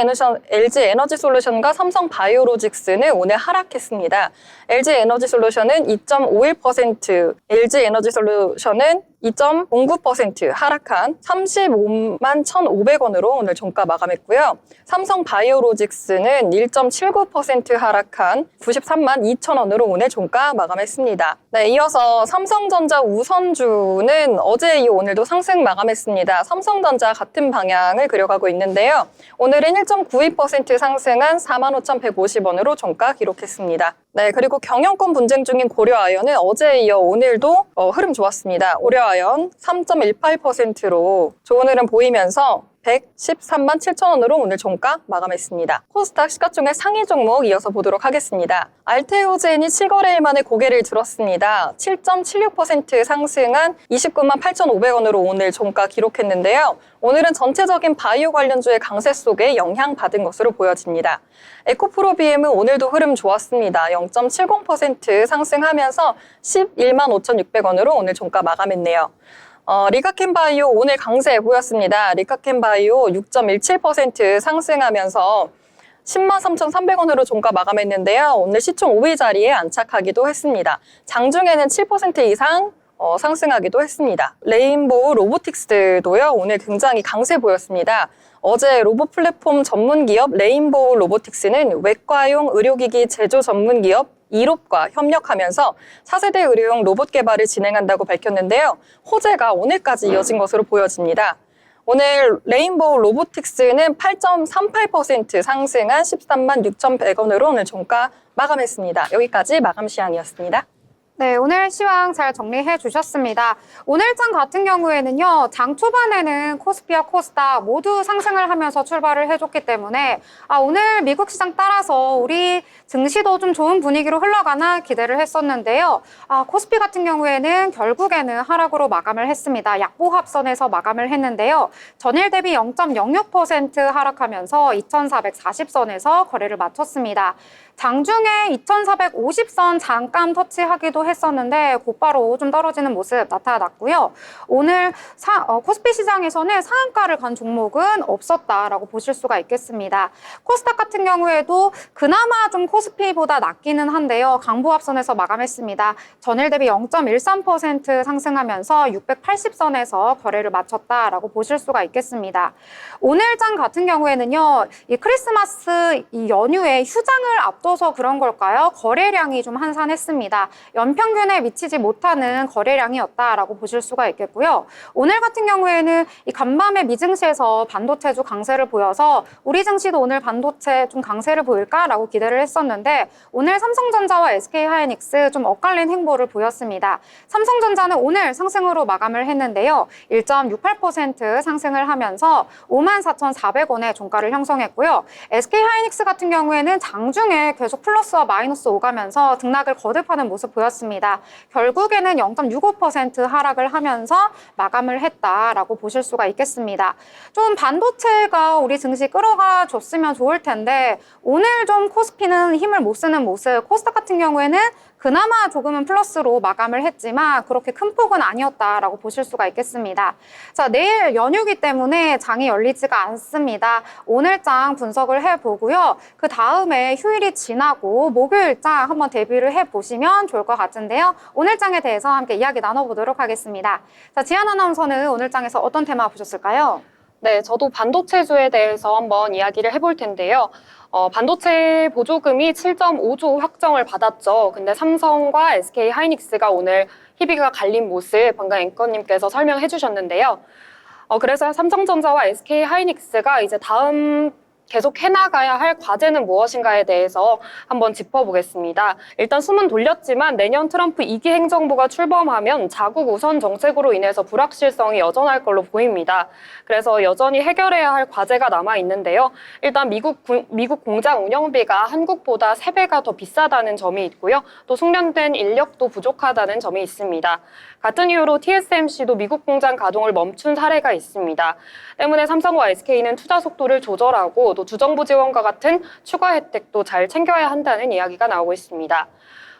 에너지 솔루션과 삼성 바이오로직스는 오늘 하락했습니다. LG 에너지 솔루션은 2.51%, LG 에너지 솔루션은 2.09% 하락한 35만 1,500원으로 오늘 종가 마감했고요. 삼성 바이오로직스는 1.79% 하락한 93만 2,000원으로 오늘 종가 마감했습니다. 네, 이어서 삼성전자 우선주는 어제 이후 오늘도 상승 마감했습니다. 삼성전자 같은 방향을 그려가고 있는데요. 오늘은 1.92% 상승한 45,150원으로 종가 기록했습니다. 네, 그리고 경영권 분쟁 중인 고려아연은 어제에 이어 오늘도 흐름 좋았습니다. 고려아연 3.18%로 좋은 흐름 보이면서 113만 7천원으로 오늘 종가 마감했습니다. 코스닥 시가총액 상위 종목 이어서 보도록 하겠습니다. 알테오젠이 7거래일 만에 고개를 들었습니다. 7.76% 상승한 29만 8,500원으로 오늘 종가 기록했는데요. 오늘은 전체적인 바이오 관련주의 강세 속에 영향받은 것으로 보여집니다. 에코프로비엠은 오늘도 흐름 좋았습니다. 0.70% 상승하면서 11만 5,600원으로 오늘 종가 마감했네요. 리카켄바이오 오늘 강세 보였습니다. 리카켄바이오 6.17% 상승하면서 10만 3,300원으로 종가 마감했는데요. 오늘 시총 5위 자리에 안착하기도 했습니다. 장중에는 7% 이상 상승하기도 했습니다. 레인보우 로보틱스도요, 오늘 굉장히 강세 보였습니다. 어제 로봇 플랫폼 전문 기업 레인보우 로보틱스는 외과용 의료기기 제조 전문 기업 이롭과 협력하면서 4세대 의료용 로봇 개발을 진행한다고 밝혔는데요. 호재가 오늘까지 이어진 것으로 보여집니다. 오늘 레인보우 로보틱스는 8.38% 상승한 13만 6,100원으로 오늘 종가 마감했습니다. 여기까지 마감 시황이었습니다. 네, 오늘 시황 잘 정리해 주셨습니다. 오늘장 같은 경우에는요, 장 초반에는 코스피와 코스닥 모두 상승을 하면서 출발을 해줬기 때문에 오늘 미국 시장 따라서 우리 증시도 좀 좋은 분위기로 흘러가나 기대를 했었는데요. 코스피 같은 경우에는 결국에는 하락으로 마감을 했습니다. 약보합선에서 마감을 했는데요. 전일 대비 0.06% 하락하면서 2,440선에서 거래를 마쳤습니다. 장중에 2,450선 잠깐 터치하기도 했었는데 곧바로 좀 떨어지는 모습 나타났고요. 오늘 코스피 시장에서는 상한가를 간 종목은 없었다라고 보실 수가 있겠습니다. 코스닥 같은 경우에도 그나마 좀 코스피보다 낮기는 한데요. 강보합선에서 마감했습니다. 전일 대비 0.13% 상승하면서 680선에서 거래를 마쳤다라고 보실 수가 있겠습니다. 오늘장 같은 경우에는요, 이 크리스마스 이 연휴에 휴장을 앞둬서 그런 걸까요? 거래량이 좀 한산했습니다. 연평균에 미치지 못하는 거래량이었다라고 보실 수가 있겠고요. 오늘 같은 경우에는 이 간밤에 미증시에서 반도체주 강세를 보여서 우리 증시도 오늘 반도체 좀 강세를 보일까라고 기대를 했었는데 오늘 삼성전자와 SK하이닉스 좀 엇갈린 행보를 보였습니다. 삼성전자는 오늘 상승으로 마감을 했는데요. 1.68% 상승을 하면서 54,400원의 종가를 형성했고요. SK하이닉스 같은 경우에는 장중에 계속 플러스와 마이너스 오가면서 등락을 거듭하는 모습 보였습니다. 결국에는 0.65% 하락을 하면서 마감을 했다라고 보실 수가 있겠습니다. 좀 반도체가 우리 증시 끌어가 줬으면 좋을 텐데 오늘 좀 코스피는 힘을 못 쓰는 모습, 코스닥 같은 경우에는 그나마 조금은 플러스로 마감을 했지만 그렇게 큰 폭은 아니었다라고 보실 수가 있겠습니다. 자, 내일 연휴이기 때문에 장이 열리지가 않습니다. 오늘장 분석을 해보고요. 그 다음에 휴일이 지나고 목요일장 한번 대비를 해보시면 좋을 것 같은데요. 오늘장에 대해서 함께 이야기 나눠보도록 하겠습니다. 자, 지한 아나운서는 오늘장에서 어떤 테마 보셨을까요? 네, 저도 반도체주에 대해서 한번 이야기를 해볼 텐데요. 반도체 보조금이 7.5조 확정을 받았죠. 근데 삼성과 SK하이닉스가 오늘 희비가 갈린 모습 방금 앵커님께서 설명해 주셨는데요. 그래서 삼성전자와 SK하이닉스가 이제 다음 계속 해나가야 할 과제는 무엇인가에 대해서 한번 짚어보겠습니다. 일단 숨은 돌렸지만 내년 트럼프 2기 행정부가 출범하면 자국 우선 정책으로 인해서 불확실성이 여전할 걸로 보입니다. 그래서 여전히 해결해야 할 과제가 남아있는데요. 일단 미국 공장 운영비가 한국보다 3배가 더 비싸다는 점이 있고요. 또 숙련된 인력도 부족하다는 점이 있습니다. 같은 이유로 TSMC도 미국 공장 가동을 멈춘 사례가 있습니다. 때문에 삼성과 SK는 투자 속도를 조절하고 또 주정부 지원과 같은 추가 혜택도 잘 챙겨야 한다는 이야기가 나오고 있습니다.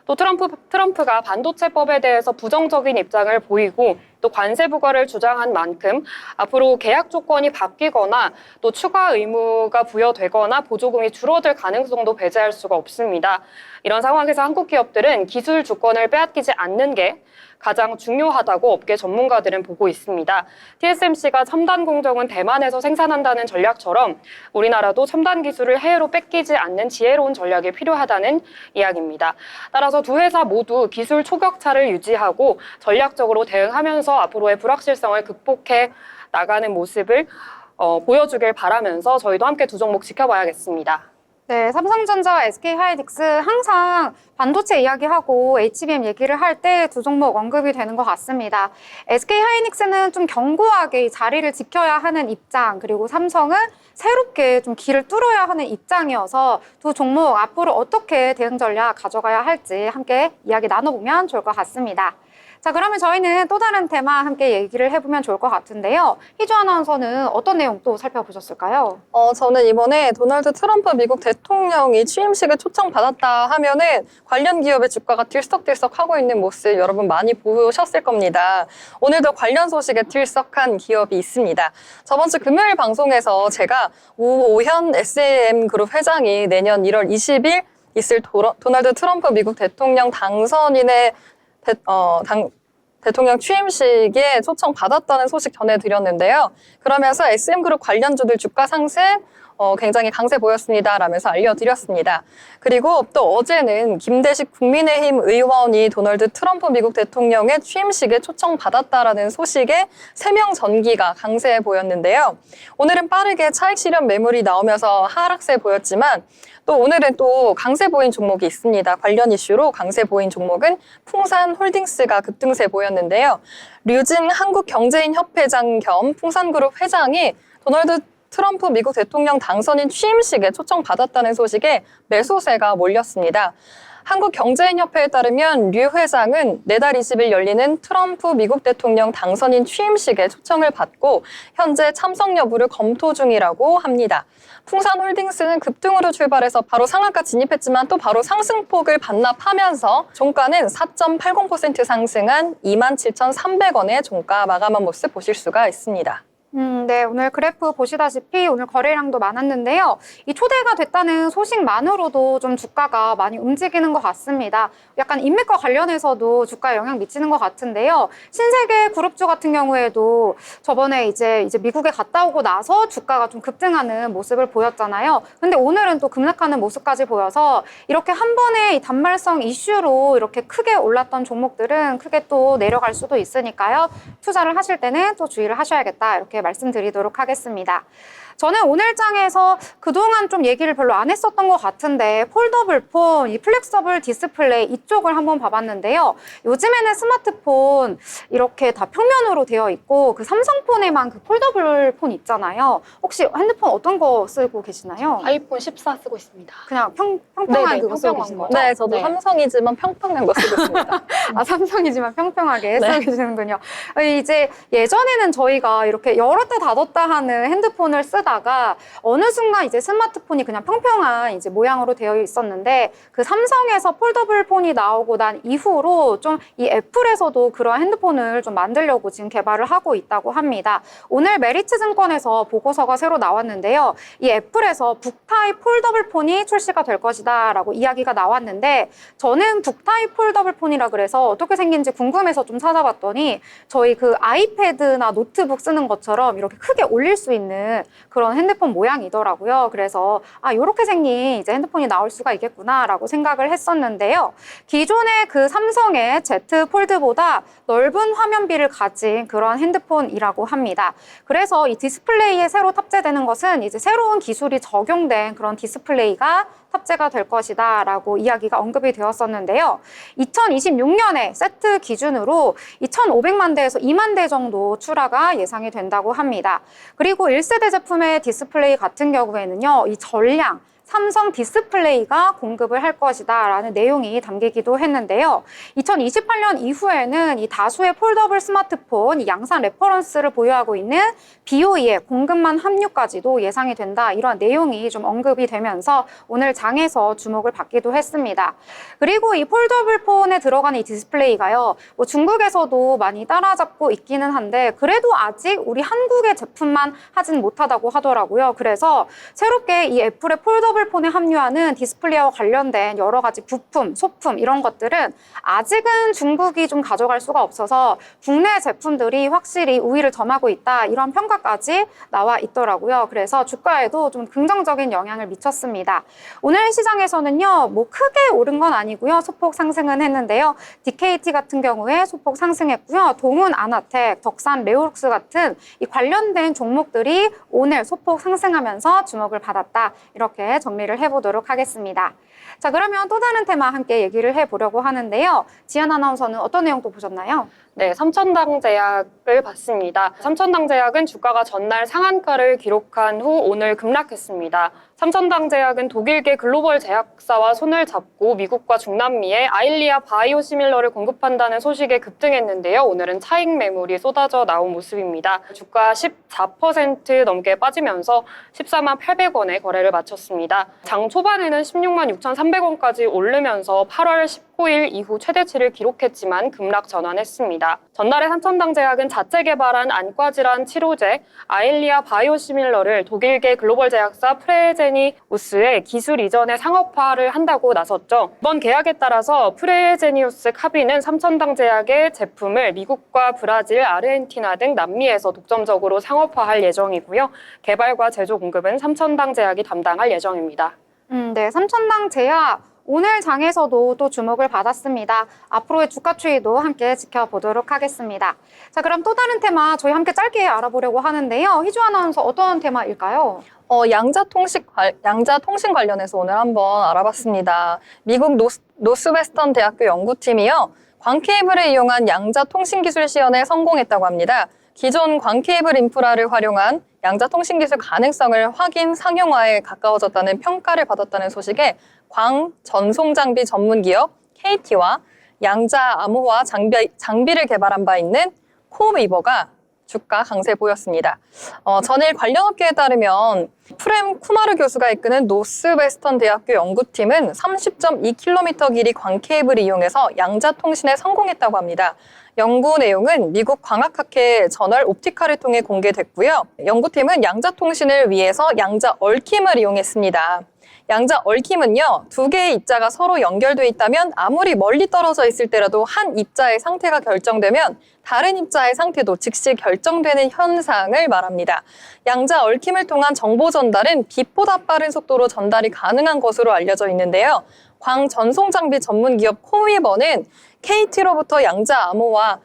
또 트럼프가 반도체법에 대해서 부정적인 입장을 보이고 또 또 관세 부과를 주장한 만큼 앞으로 계약 조건이 바뀌거나 또 추가 의무가 부여되거나 보조금이 줄어들 가능성도 배제할 수가 없습니다. 이런 상황에서 한국 기업들은 기술 주권을 빼앗기지 않는 게 가장 중요하다고 업계 전문가들은 보고 있습니다. TSMC가 첨단 공정은 대만에서 생산한다는 전략처럼 우리나라도 첨단 기술을 해외로 뺏기지 않는 지혜로운 전략이 필요하다는 이야기입니다. 따라서 두 회사 모두 기술 초격차를 유지하고 전략적으로 대응하면서 앞으로의 불확실성을 극복해 나가는 모습을 보여주길 바라면서 저희도 함께 두 종목 지켜봐야겠습니다. 네, 삼성전자와 SK하이닉스 항상 반도체 이야기하고 HBM 얘기를 할 때 두 종목 언급이 되는 것 같습니다. SK하이닉스는 좀 견고하게 이 자리를 지켜야 하는 입장, 그리고 삼성은 새롭게 좀 길을 뚫어야 하는 입장이어서 두 종목 앞으로 어떻게 대응 전략 가져가야 할지 함께 이야기 나눠보면 좋을 것 같습니다. 자, 그러면 저희는 또 다른 테마 함께 얘기를 해보면 좋을 것 같은데요. 희주 아나운서는 어떤 내용 또 살펴보셨을까요? 저는 이번에 도널드 트럼프 미국 대통령이 취임식에 초청받았다 하면은 관련 기업의 주가가 들썩들썩하고 있는 모습 여러분 많이 보셨을 겁니다. 오늘도 관련 소식에 들썩한 기업이 있습니다. 저번 주 금요일 방송에서 제가 우오현 SAM그룹 회장이 내년 1월 20일 있을 도널드 트럼프 미국 대통령 당선인의 대통령 취임식에 초청받았다는 소식 전해드렸는데요. 그러면서 SM그룹 관련주들 주가 상승 굉장히 강세 보였습니다 라면서 알려드렸습니다. 그리고 또 어제는 김대식 국민의힘 의원이 도널드 트럼프 미국 대통령의 취임식에 초청받았다라는 소식에 세명 전기가 강세 보였는데요. 오늘은 빠르게 차익 실현 매물이 나오면서 하락세 보였지만 또 오늘은 또 강세 보인 종목이 있습니다. 관련 이슈로 강세 보인 종목은 풍산홀딩스가 급등세 보였는데요. 류진 한국경제인협회장 겸 풍산그룹 회장이 도널드 트럼프 미국 대통령 당선인 취임식에 초청받았다는 소식에 매수세가 몰렸습니다. 한국경제인협회에 따르면 류 회장은 내달 20일 열리는 트럼프 미국 대통령 당선인 취임식에 초청을 받고 현재 참석 여부를 검토 중이라고 합니다. 풍산홀딩스는 급등으로 출발해서 바로 상한가 진입했지만 또 바로 상승폭을 반납하면서 종가는 4.80% 상승한 27,300원의 종가 마감한 모습 보실 수가 있습니다. 네, 오늘 그래프 보시다시피 오늘 거래량도 많았는데요. 이 초대가 됐다는 소식만으로도 좀 주가가 많이 움직이는 것 같습니다. 약간 인맥과 관련해서도 주가에 영향 미치는 것 같은데요. 신세계 그룹주 같은 경우에도 저번에 이제 미국에 갔다 오고 나서 주가가 좀 급등하는 모습을 보였잖아요. 근데 오늘은 또 급락하는 모습까지 보여서 이렇게 한 번에 이 단말성 이슈로 이렇게 크게 올랐던 종목들은 크게 또 내려갈 수도 있으니까요. 투자를 하실 때는 또 주의를 하셔야겠다. 이렇게 말씀드리도록 하겠습니다. 저는 오늘 장에서 그동안 좀 얘기를 별로 안 했었던 것 같은데 폴더블 폰, 이 플렉서블 디스플레이 이쪽을 한번 봐봤는데요. 요즘에는 스마트폰 이렇게 다 평면으로 되어 있고 그 삼성폰에만 그 폴더블 폰 있잖아요. 혹시 핸드폰 어떤 거 쓰고 계시나요? 아이폰 14 쓰고 있습니다. 그냥 평평한 네네, 그거 쓰고 평평한 계신 거. 거죠? 네, 저도 삼성이지만 평평한 거 쓰고 있습니다. 아, 삼성이지만 평평하게 네. 쓰고 계시는군요. 이제 예전에는 저희가 이렇게 열었다 닫았다 하는 핸드폰을 쓰다가 어느 순간 이제 스마트폰이 그냥 평평한 이제 모양으로 되어 있었는데 그 삼성에서 폴더블 폰이 나오고 난 이후로 좀 이 애플에서도 그런 핸드폰을 좀 만들려고 지금 개발을 하고 있다고 합니다. 오늘 메리츠 증권에서 보고서가 새로 나왔는데요. 이 애플에서 북타입 폴더블 폰이 출시가 될 것이다 라고 이야기가 나왔는데 저는 북타입 폴더블 폰이라 그래서 어떻게 생긴지 궁금해서 좀 찾아봤더니 저희 그 아이패드나 노트북 쓰는 것처럼 이렇게 크게 올릴 수 있는 그런 핸드폰 모양이더라고요. 그래서 이렇게 생긴 이제 핸드폰이 나올 수가 있겠구나라고 생각을 했었는데요. 기존의 그 삼성의 Z 폴드보다 넓은 화면비를 가진 그런 핸드폰이라고 합니다. 그래서 이 디스플레이에 새로 탑재되는 것은 이제 새로운 기술이 적용된 그런 디스플레이가 탑재가 될 것이다 라고 이야기가 언급이 되었었는데요. 2026년에 세트 기준으로 2,500만 대에서 2만 대 정도 출하가 예상이 된다고 합니다. 그리고 1세대 제품의 디스플레이 같은 경우에는요, 이 전량 삼성 디스플레이가 공급을 할 것이다 라는 내용이 담기기도 했는데요. 2028년 이후에는 이 다수의 폴더블 스마트폰 이 양산 레퍼런스를 보유하고 있는 BOE의 공급망 합류까지도 예상이 된다. 이런 내용이 좀 언급이 되면서 오늘 장에서 주목을 받기도 했습니다. 그리고 이 폴더블 폰에 들어가는 이 디스플레이가요. 뭐 중국에서도 많이 따라잡고 있기는 한데 그래도 아직 우리 한국의 제품만 하진 못하다고 하더라고요. 그래서 새롭게 이 애플의 폴더블 폰에 합류하는 디스플레이와 관련된 여러 가지 부품, 소품 이런 것들은 아직은 중국이 좀 가져갈 수가 없어서 국내 제품들이 확실히 우위를 점하고 있다. 이런 평가까지 나와 있더라고요. 그래서 주가에도 좀 긍정적인 영향을 미쳤습니다. 오늘 시장에서는요, 뭐 크게 오른 건 아니고요. 소폭 상승은 했는데요. DKT 같은 경우에 소폭 상승했고요. 동훈 아나텍, 덕산 레오룩스 같은 이 관련된 종목들이 오늘 소폭 상승하면서 주목을 받았다. 이렇게 정리를 해보도록 하겠습니다. 자, 그러면 또 다른 테마 함께 얘기를 해보려고 하는데요. 지연 아나운서는 어떤 내용도 보셨나요? 네, 삼천당제약을 봤습니다. 삼천당제약은 주가가 전날 상한가를 기록한 후 오늘 급락했습니다. 삼천당제약은 독일계 글로벌 제약사와 손을 잡고 미국과 중남미에 아일리아 바이오시밀러를 공급한다는 소식에 급등했는데요. 오늘은 차익 매물이 쏟아져 나온 모습입니다. 주가 14% 넘게 빠지면서 14만 800원에 거래를 마쳤습니다. 장 초반에는 16만 6,300원까지 오르면서 8월 19일 이후 최대치를 기록했지만 급락 전환했습니다. 전날에 삼천당제약은 자체 개발한 안과 질환 치료제 아일리아 바이오시밀러를 독일계 글로벌 제약사 프레제니우스의 기술 이전에 상업화를 한다고 나섰죠. 이번 계약에 따라서 프레제니우스 카비는 삼천당제약의 제품을 미국과 브라질, 아르헨티나 등 남미에서 독점적으로 상업화할 예정이고요. 개발과 제조 공급은 삼천당제약이 담당할 예정입니다. 네, 삼천당제약. 오늘 장에서도 또 주목을 받았습니다. 앞으로의 주가 추이도 함께 지켜보도록 하겠습니다. 자, 그럼 또 다른 테마 저희 함께 짧게 알아보려고 하는데요. 희주 아나운서 어떤 테마일까요? 양자 통신 관련해서 오늘 한번 알아봤습니다. 미국 노스웨스턴 대학교 연구팀이요. 광케이블을 이용한 양자 통신 기술 시연에 성공했다고 합니다. 기존 광케이블 인프라를 활용한 양자 통신 기술 가능성을 확인 상용화에 가까워졌다는 평가를 받았다는 소식에 광 전송 장비 전문 기업 KT와 양자 암호화 장비를 개발한 바 있는 코위버가 주가 강세 보였습니다. 전일 관련 업계에 따르면 프렘 쿠마르 교수가 이끄는 노스웨스턴 대학교 연구팀은 30.2km 길이 광케이블을 이용해서 양자 통신에 성공했다고 합니다. 연구 내용은 미국 광학학회 저널 옵티카를 통해 공개됐고요. 연구팀은 양자 통신을 위해서 양자 얽힘을 이용했습니다. 양자 얽힘은요, 두 개의 입자가 서로 연결돼 있다면 아무리 멀리 떨어져 있을 때라도 한 입자의 상태가 결정되면 다른 입자의 상태도 즉시 결정되는 현상을 말합니다. 양자 얽힘을 통한 정보 전달은 빛보다 빠른 속도로 전달이 가능한 것으로 알려져 있는데요. 광 전송 장비 전문 기업 코위버는 KT로부터 양자 암호화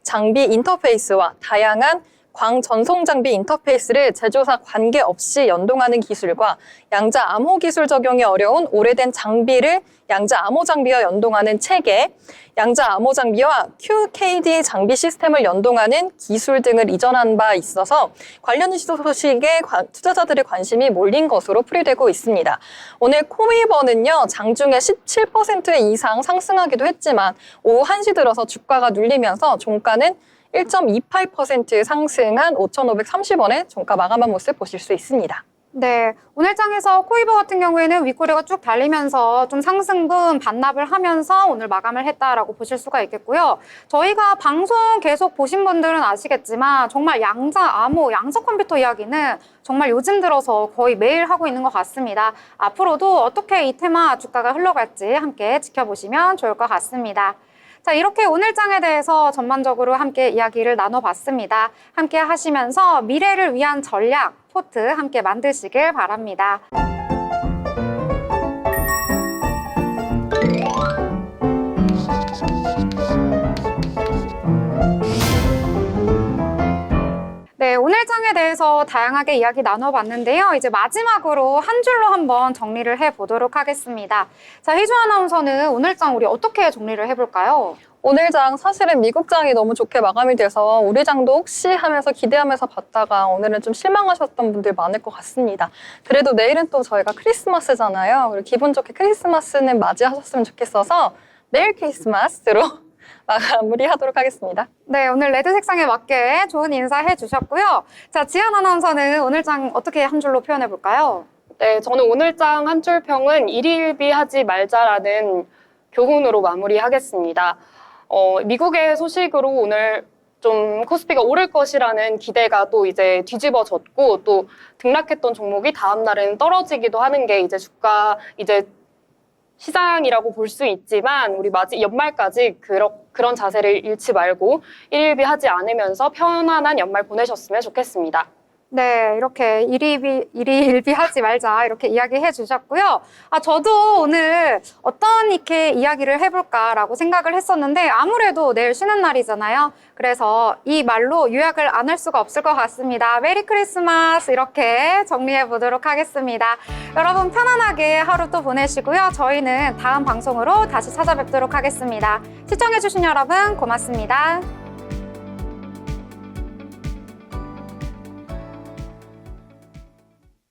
장비 인터페이스와 다양한 광 전송 장비 인터페이스를 제조사 관계없이 연동하는 기술과 양자 암호 기술 적용이 어려운 오래된 장비를 양자 암호 장비와 연동하는 체계, 양자 암호 장비와 QKD 장비 시스템을 연동하는 기술 등을 이전한 바 있어서 관련 소식에 투자자들의 관심이 몰린 것으로 풀이되고 있습니다. 오늘 코위버는요, 장중에 17% 이상 상승하기도 했지만 오후 1시 들어서 주가가 눌리면서 종가는 1.28% 상승한 5,530원에 종가 마감한 모습 보실 수 있습니다. 네, 오늘 장에서 코이버 같은 경우에는 윗꼬리가 쭉 달리면서 좀 상승분 반납을 하면서 오늘 마감을 했다라고 보실 수가 있겠고요. 저희가 방송 계속 보신 분들은 아시겠지만 정말 양자 암호, 양자 컴퓨터 이야기는 정말 요즘 들어서 거의 매일 하고 있는 것 같습니다. 앞으로도 어떻게 이 테마 주가가 흘러갈지 함께 지켜보시면 좋을 것 같습니다. 자, 이렇게 오늘 장에 대해서 전반적으로 함께 이야기를 나눠봤습니다. 함께 하시면서 미래를 위한 전략, 포트 함께 만드시길 바랍니다. 네, 오늘 장에 대해서 다양하게 이야기 나눠봤는데요. 이제 마지막으로 한 줄로 한번 정리를 해보도록 하겠습니다. 자, 희주 아나운서는 오늘 장 우리 어떻게 정리를 해볼까요? 오늘 장 사실은 미국 장이 너무 좋게 마감이 돼서 우리 장도 혹시 하면서 기대하면서 봤다가 오늘은 좀 실망하셨던 분들 많을 것 같습니다. 그래도 내일은 또 저희가 크리스마스잖아요. 그리고 기분 좋게 크리스마스는 맞이하셨으면 좋겠어서 내일 크리스마스로 마무리하도록 하겠습니다. 네, 오늘 레드 색상에 맞게 좋은 인사 해주셨고요. 자, 지연 아나운서는 오늘 장 어떻게 한 줄로 표현해 볼까요? 네, 저는 오늘 장 한 줄 평은 일희일비하지 말자라는 교훈으로 마무리하겠습니다. 미국의 소식으로 오늘 좀 코스피가 오를 것이라는 기대가 또 이제 뒤집어졌고 또 등락했던 종목이 다음 날에는 떨어지기도 하는 게 이제 주가 이제 시장이라고 볼 수 있지만 우리 연말까지 그런 자세를 잃지 말고 일일비하지 않으면서 편안한 연말 보내셨으면 좋겠습니다. 네, 이렇게 일희일비하지 말자 이렇게 이야기해 주셨고요. 저도 오늘 어떤 이렇게 이야기를 해볼까라고 생각을 했었는데 아무래도 내일 쉬는 날이잖아요. 그래서 이 말로 요약을 안 할 수가 없을 것 같습니다. 메리 크리스마스 이렇게 정리해 보도록 하겠습니다. 여러분 편안하게 하루 또 보내시고요. 저희는 다음 방송으로 다시 찾아뵙도록 하겠습니다. 시청해 주신 여러분 고맙습니다.